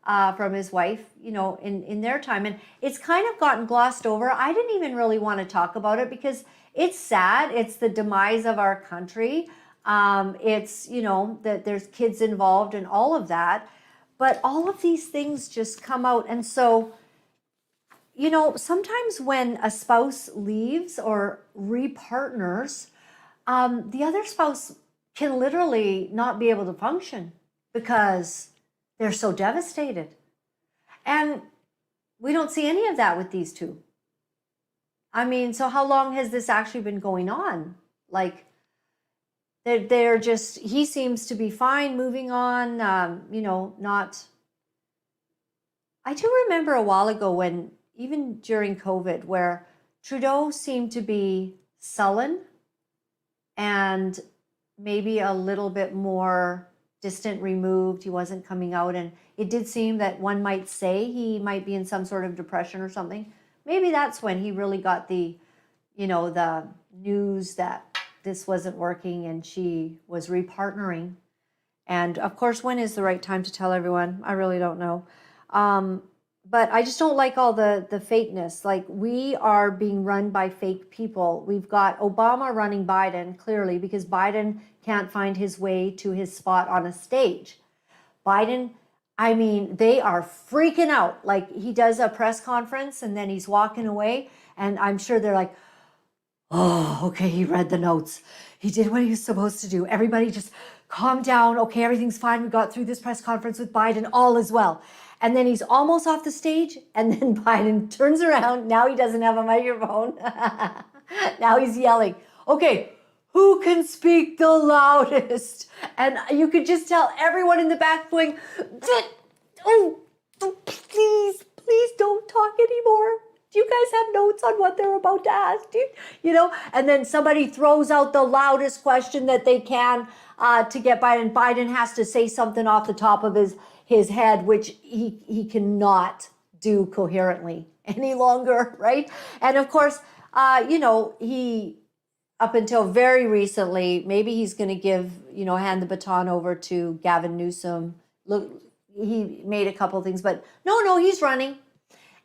from his wife, in their time. And it's kind of gotten glossed over. I didn't even really want to talk about it because it's sad. It's the demise of our country. It's, that there's kids involved and all of that. But all of these things just come out. And so, sometimes when a spouse leaves or repartners, the other spouse can literally not be able to function because they're so devastated. And we don't see any of that with these two. I mean, so how long has this actually been going on? Like, they're just, he seems to be fine, moving on, not. I do remember a while ago when, even during COVID, where Trudeau seemed to be sullen and maybe a little bit more distant, removed. He wasn't coming out, and it did seem that one might say he might be in some sort of depression or something. Maybe that's when he really got the news that this wasn't working and she was repartnering. And of course, when is the right time to tell everyone? I really don't know. But I just don't like all the fakeness. Like, we are being run by fake people. We've got Obama running Biden, clearly, because Biden can't find his way to his spot on a stage. Biden, I mean, they are freaking out. Like, he does a press conference and then he's walking away. And I'm sure they're like, oh, okay, he read the notes. He did what he was supposed to do. Everybody just calm down. Okay, everything's fine. We got through this press conference with Biden. All is well. And then he's almost off the stage. And then Biden turns around. Now he doesn't have a microphone. Now he's yelling, okay, who can speak the loudest? And you could just tell everyone in the back going, oh, please, please don't talk anymore. Do you guys have notes on what they're about to ask? And then somebody throws out the loudest question that they can to get Biden. Biden has to say something off the top of his head, which he cannot do coherently any longer, right? And of course, he, up until very recently, maybe he's going to hand the baton over to Gavin Newsom. Look, he made a couple of things, but no, he's running.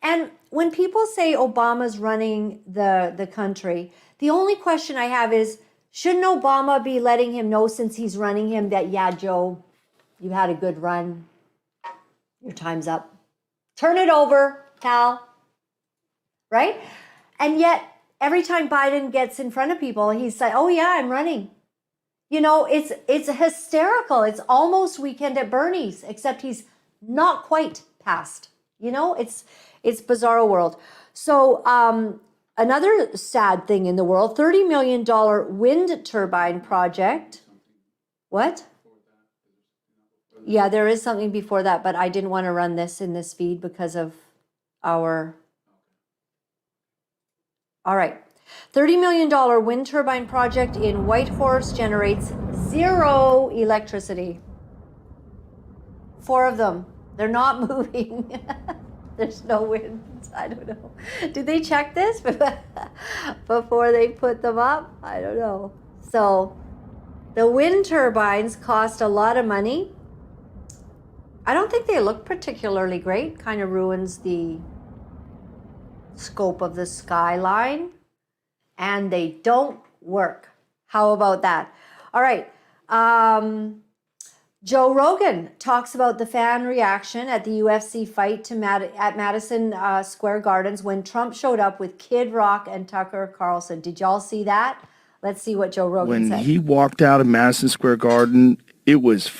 And when people say Obama's running the country, the only question I have is, shouldn't Obama be letting him know, since he's running him, that, yeah, Joe, you had a good run. Your time's up. Turn it over, pal. Right? And yet, every time Biden gets in front of people, he's like, oh yeah, I'm running. It's hysterical. It's almost Weekend at Bernie's, except he's not quite past. It's bizarro world. So another sad thing in the world, $30 million wind turbine project. What? Yeah, there is something before that, but I didn't want to run this in this feed because of our... All right. $30 million wind turbine project in Whitehorse generates 0 electricity. 4 of them. They're not moving. There's no wind. I don't know. Did they check this before they put them up? I don't know. So the wind turbines cost a lot of money. I don't think they look particularly great. Kind of ruins the scope of the skyline. And they don't work. How about that? All right. Joe Rogan talks about the fan reaction at the UFC fight at Madison Square Gardens when Trump showed up with Kid Rock and Tucker Carlson. Did y'all see that? Let's see what Joe Rogan said. When he walked out of Madison Square Garden, it was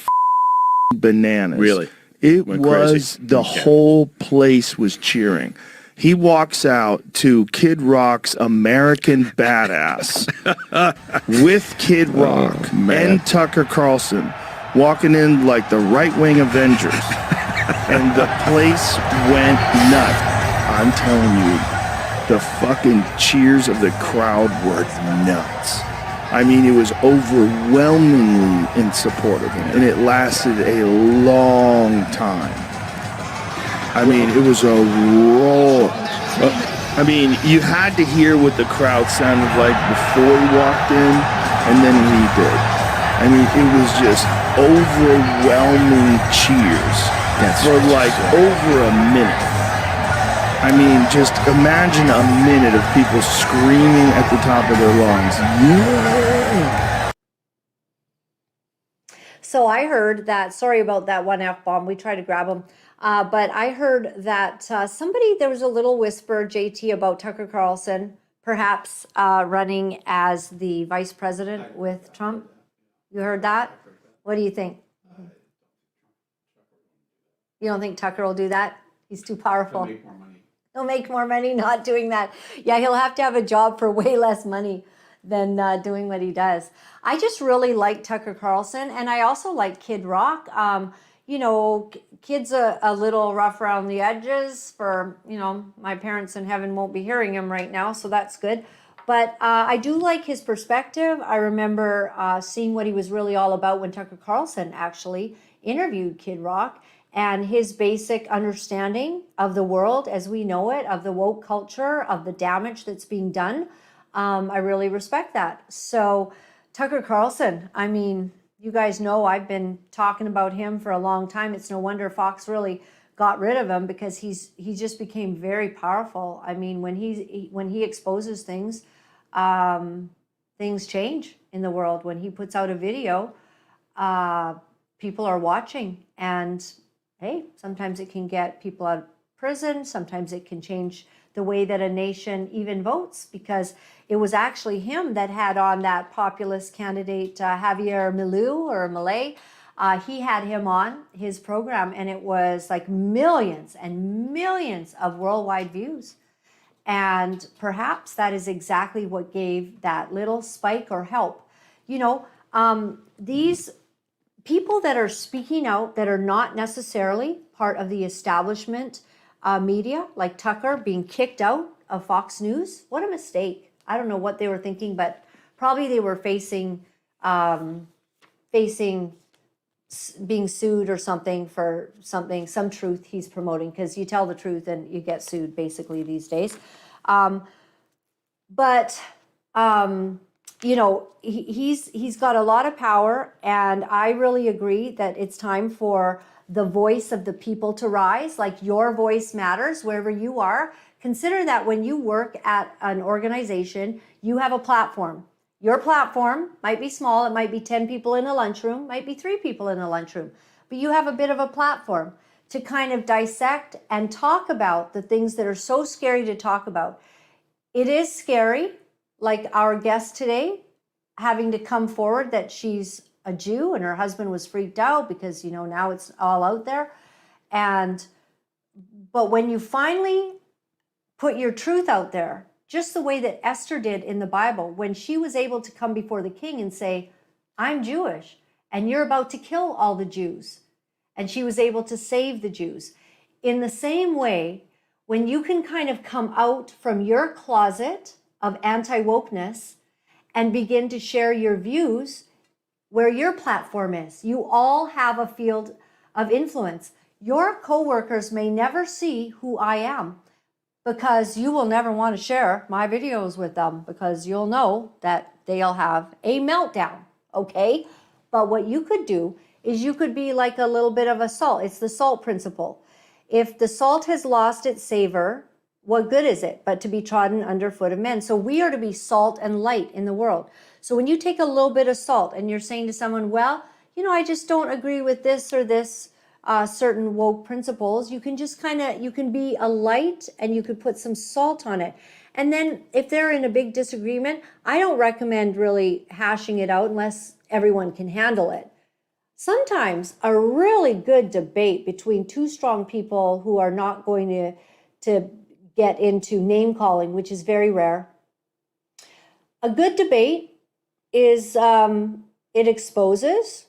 bananas. Really? It Went was, crazy. the whole place was cheering. He walks out to Kid Rock's American Badass with Kid Rock and Tucker Carlson walking in like the right-wing Avengers. And the place went nuts. I'm telling you, the fucking cheers of the crowd were nuts. I mean, it was overwhelmingly in support of him, and it lasted a long time. I mean, it was a roar. I mean, you had to hear what the crowd sounded like before he walked in, and then when he did. I mean, it was just overwhelming cheers for like over a minute. I mean, just imagine a minute of people screaming at the top of their lungs. Yeah. So I heard that, sorry about that one F-bomb, we tried to grab him. But I heard that there was a little whisper, JT, about Tucker Carlson perhaps running as the vice president with Trump. You heard that? What do you think? You don't think Tucker will do that? He's too powerful. He'll make more money. He'll make more money not doing that. Yeah, he'll have to have a job for way less money than doing what he does. I just really like Tucker Carlson, and I also like Kid Rock. Kid's a little rough around the edges for, my parents in heaven won't be hearing him right now, so that's good. But I do like his perspective. I remember seeing what he was really all about when Tucker Carlson actually interviewed Kid Rock, and his basic understanding of the world as we know it, of the woke culture, of the damage that's being done. I really respect that. So Tucker Carlson, I mean, you guys know I've been talking about him for a long time. It's no wonder Fox really got rid of him, because he just became very powerful. I mean, when he exposes things, things change in the world. When he puts out a video, people are watching, and hey, sometimes it can get people out of prison. Sometimes it can change the way that a nation even votes, because it was actually him that had on that populist candidate, Javier Milei. He had him on his program, and it was like millions and millions of worldwide views. And perhaps that is exactly what gave that little spike or help. These people that are speaking out that are not necessarily part of the establishment media like Tucker being kicked out of Fox News. What a mistake. I don't know what they were thinking, but probably they were facing being sued or something for some truth he's promoting, because you tell the truth and you get sued basically these days. You know, he's got a lot of power, and I really agree that it's time for the voice of the people to rise. Like, your voice matters wherever you are. Consider that when you work at an organization, you have a platform. Your platform might be small. It might be 10 people in a lunchroom, might be 3 people in a lunchroom, but you have a bit of a platform to kind of dissect and talk about the things that are so scary to talk about. It is scary, like our guest today, having to come forward that she's a Jew and her husband was freaked out because, you know, now it's all out there. But when you finally put your truth out there, just the way that Esther did in the Bible, when she was able to come before the king and say, I'm Jewish and you're about to kill all the Jews. And she was able to save the Jews. In the same way, when you can kind of come out from your closet of anti-wokeness and begin to share your views where your platform is, you all have a field of influence. Your coworkers may never see who I am, because you will never want to share my videos with them, because you'll know that they'll have a meltdown, okay? But what you could do is you could be like a little bit of a salt. It's the salt principle. If the salt has lost its savor, what good is it but to be trodden underfoot of men? So we are to be salt and light in the world. So when you take a little bit of salt and you're saying to someone, well, you know, I just don't agree with this or this certain woke principles, you can just you can be a light and you could put some salt on it. And then if they're in a big disagreement, I don't recommend really hashing it out unless everyone can handle it. Sometimes a really good debate between 2 strong people who are not going to get into name calling, which is very rare. A good debate is it exposes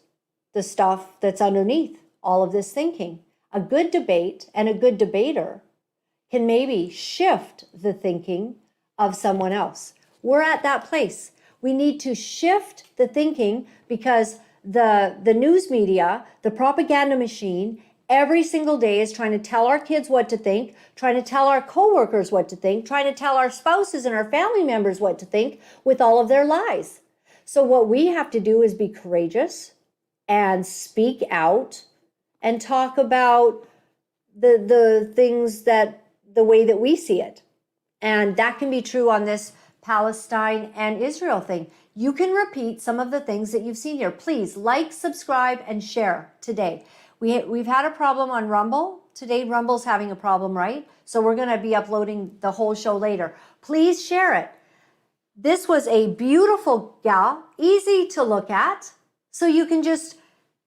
the stuff that's underneath all of this thinking. A good debate and a good debater can maybe shift the thinking of someone else. We're at that place. We need to shift the thinking, because the news media, the propaganda machine, every single day is trying to tell our kids what to think, trying to tell our coworkers what to think, trying to tell our spouses and our family members what to think with all of their lies. So what we have to do is be courageous and speak out and talk about the things that the way that we see it. And that can be true on this Palestine and Israel thing. You can repeat some of the things that you've seen here. Please like, subscribe, and share today. We've had a problem on Rumble. Today, Rumble's having a problem, right? So we're going to be uploading the whole show later. Please share it. This was a beautiful gal, easy to look at. So you can just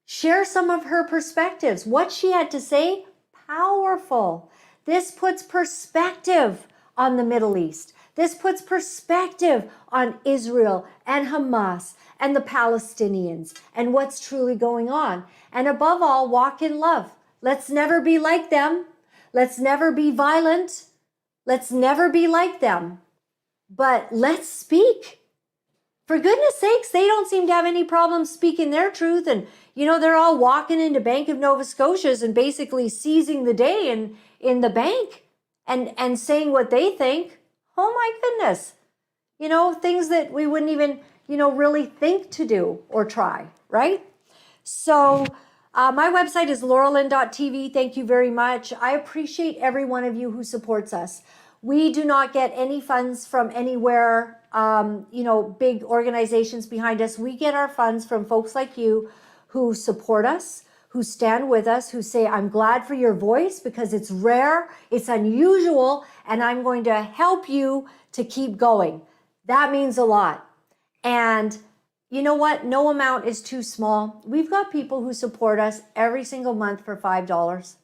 share some of her perspectives. What she had to say, powerful. This puts perspective on the Middle East. This puts perspective on Israel and Hamas and the Palestinians and what's truly going on. And above all, walk in love. Let's never be like them. Let's never be violent. Let's never be like them. But let's speak. For goodness sakes, they don't seem to have any problem speaking their truth. And, you know, they're all walking into Bank of Nova Scotia's and basically seizing the day in the bank and saying what they think. Oh my goodness. You know, things that we wouldn't even, you know, really think to do or try, right? So my website is Laura-Lynn.tv. Thank you very much. I appreciate every one of you who supports us. We do not get any funds from anywhere, you know, big organizations behind us. We get our funds from folks like you who support us, who stand with us, who say, I'm glad for your voice because it's rare, it's unusual, and I'm going to help you to keep going. That means a lot. And you know what? No amount is too small. We've got people who support us every single month for $5.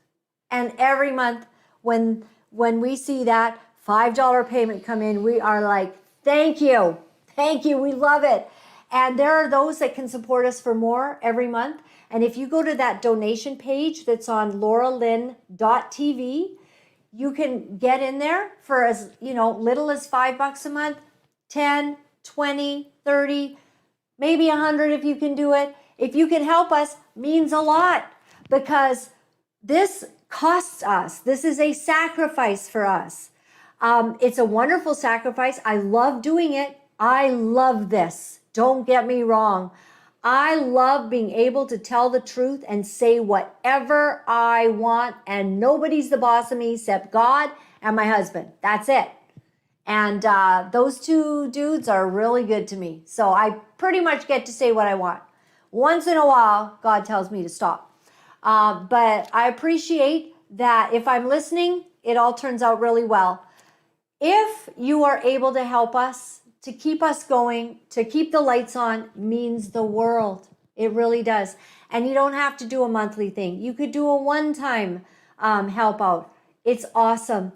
And every month when we see that $5 payment come in, we are like, thank you, we love it. And there are those that can support us for more every month. And if you go to that donation page that's on Laura-Lynn.tv, You can get in there for as, little as $5 a month, 10, 20, 30, maybe 100 if you can do it. If you can help us, means a lot, because this costs us. This is a sacrifice for us. It's a wonderful sacrifice. I love doing it. I love this. Don't get me wrong. I love being able to tell the truth and say whatever I want, and nobody's the boss of me except God and my husband. That's it. And those two dudes are really good to me. So I pretty much get to say what I want. Once in a while, God tells me to stop. But I appreciate that if I'm listening, it all turns out really well. If you are able to help us, to keep us going, to keep the lights on, means the world. It really does. And you don't have to do a monthly thing. You could do a one-time help out. It's awesome.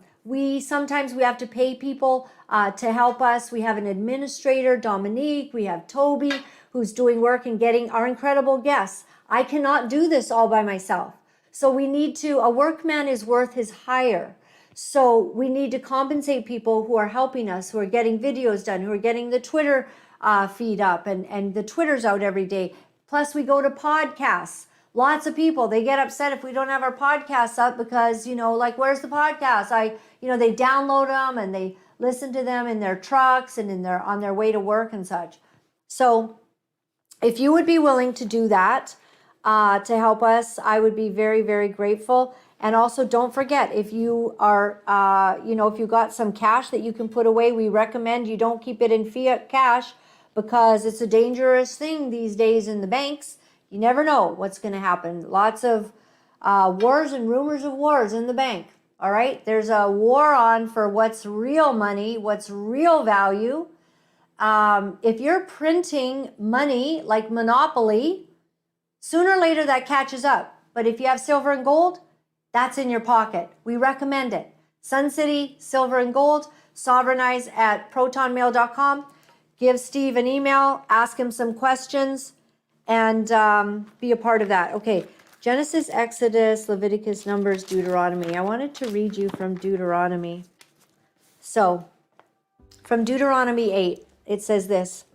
Sometimes we have to pay people to help us. We have an administrator, Dominique. We have Toby, who's doing work and getting our incredible guests. I cannot do this all by myself. So a workman is worth his hire. So we need to compensate people who are helping us, who are getting videos done, who are getting the Twitter feed up, and the Twitter's out every day. Plus we go to podcasts. Lots of people, they get upset if we don't have our podcasts up because, where's the podcast? They download them and they listen to them in their trucks and on their way to work and such. So if you would be willing to do that to help us, I would be very, very grateful. And also don't forget, if you are, if you got some cash that you can put away, we recommend you don't keep it in fiat cash because it's a dangerous thing these days in the banks. You never know what's going to happen. Lots of wars and rumors of wars in the bank. All right. There's a war on for what's real money, what's real value. If you're printing money like Monopoly, sooner or later that catches up. But if you have silver and gold, that's in your pocket. We recommend it. Sun City, Silver and Gold, sovereignize at protonmail.com. Give Steve an email, ask him some questions, and be a part of that. Okay, Genesis, Exodus, Leviticus, Numbers, Deuteronomy. I wanted to read you from Deuteronomy. So, from Deuteronomy 8, it says this: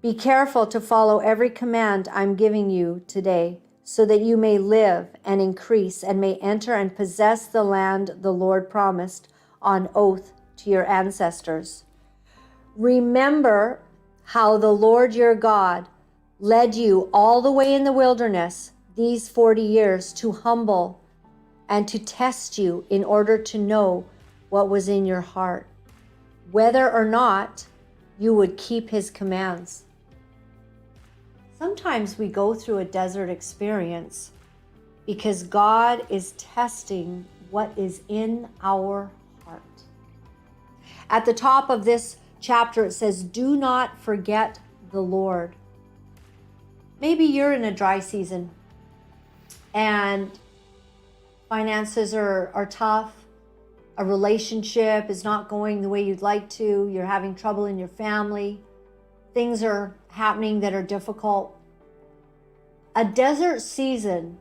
Be careful to follow every command I'm giving you today, so that you may live and increase and may enter and possess the land the Lord promised on oath to your ancestors. Remember how the Lord your God led you all the way in the wilderness these 40 years to humble and to test you in order to know what was in your heart, whether or not you would keep his commands. Sometimes we go through a desert experience because God is testing what is in our heart. At the top of this chapter, it says, do not forget the Lord. Maybe you're in a dry season and finances are tough. A relationship is not going the way you'd like to. You're having trouble in your family. Things are happening that are difficult. A desert season,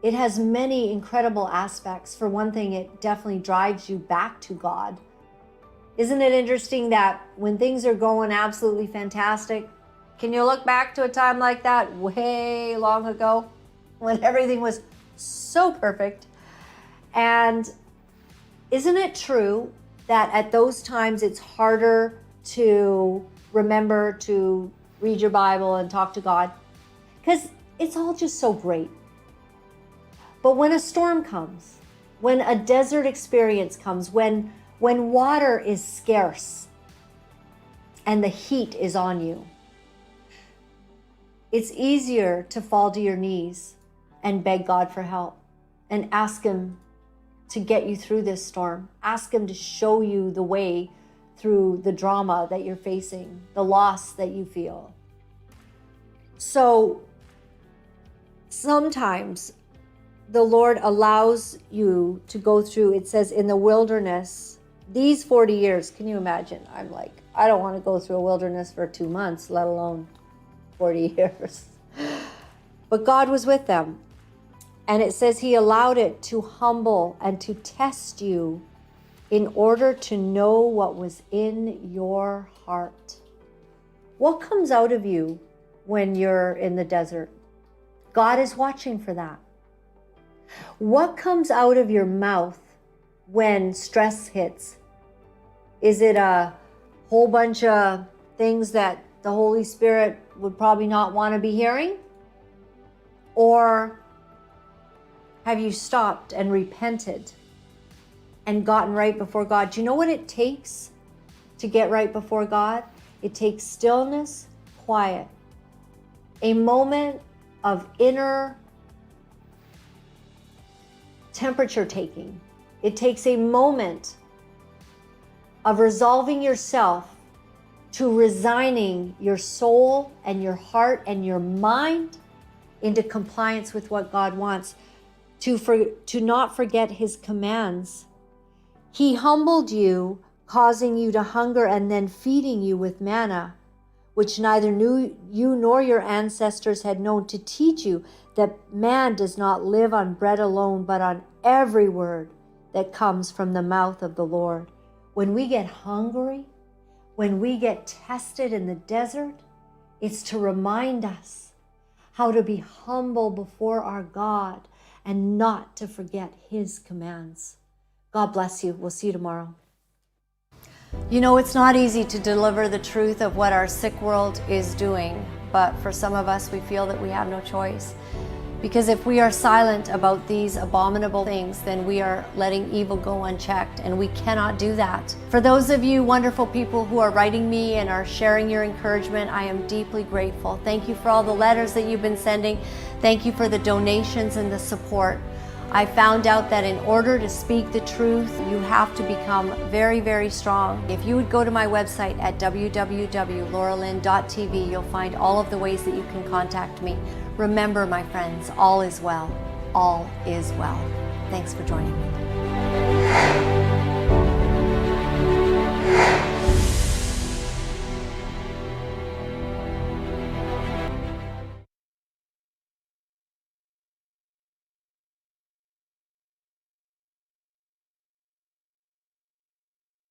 it has many incredible aspects. For one thing, it definitely drives you back to God. Isn't it interesting that when things are going absolutely fantastic, can you look back to a time like that way long ago when everything was so perfect? And isn't it true that at those times it's harder to remember to read your Bible and talk to God? Because it's all just so great. But when a storm comes, when a desert experience comes, when water is scarce and the heat is on you, it's easier to fall to your knees and beg God for help and ask him to get you through this storm. Ask him to show you the way through the drama that you're facing, the loss that you feel. So sometimes the Lord allows you to go through, it says in the wilderness, these 40 years. Can you imagine? I'm like, I don't want to go through a wilderness for 2 months, let alone 40 years. But God was with them. And it says he allowed it to humble and to test you in order to know what was in your heart. What comes out of you when you're in the desert? God is watching for that. What comes out of your mouth when stress hits? Is it a whole bunch of things that the Holy Spirit would probably not want to be hearing? Or have you stopped and repented and gotten right before God? Do you know what it takes to get right before God? It takes stillness, quiet, a moment of inner temperature taking. It takes a moment of resolving yourself to resigning your soul and your heart and your mind into compliance with what God wants, to not forget his commands. He humbled you, causing you to hunger and then feeding you with manna, which neither knew you nor your ancestors had known, to teach you that man does not live on bread alone, but on every word that comes from the mouth of the Lord. When we get hungry, when we get tested in the desert, it's to remind us how to be humble before our God and not to forget his commands. God bless you. We'll see you tomorrow. You know, it's not easy to deliver the truth of what our sick world is doing, but for some of us, we feel that we have no choice. Because if we are silent about these abominable things, then we are letting evil go unchecked, and we cannot do that. For those of you wonderful people who are writing me and are sharing your encouragement, I am deeply grateful. Thank you for all the letters that you've been sending. Thank you for the donations and the support. I found out that in order to speak the truth, you have to become very, very strong. If you would go to my website at www.laura-lynn.tv, you'll find all of the ways that you can contact me. Remember, my friends, all is well. All is well. Thanks for joining me.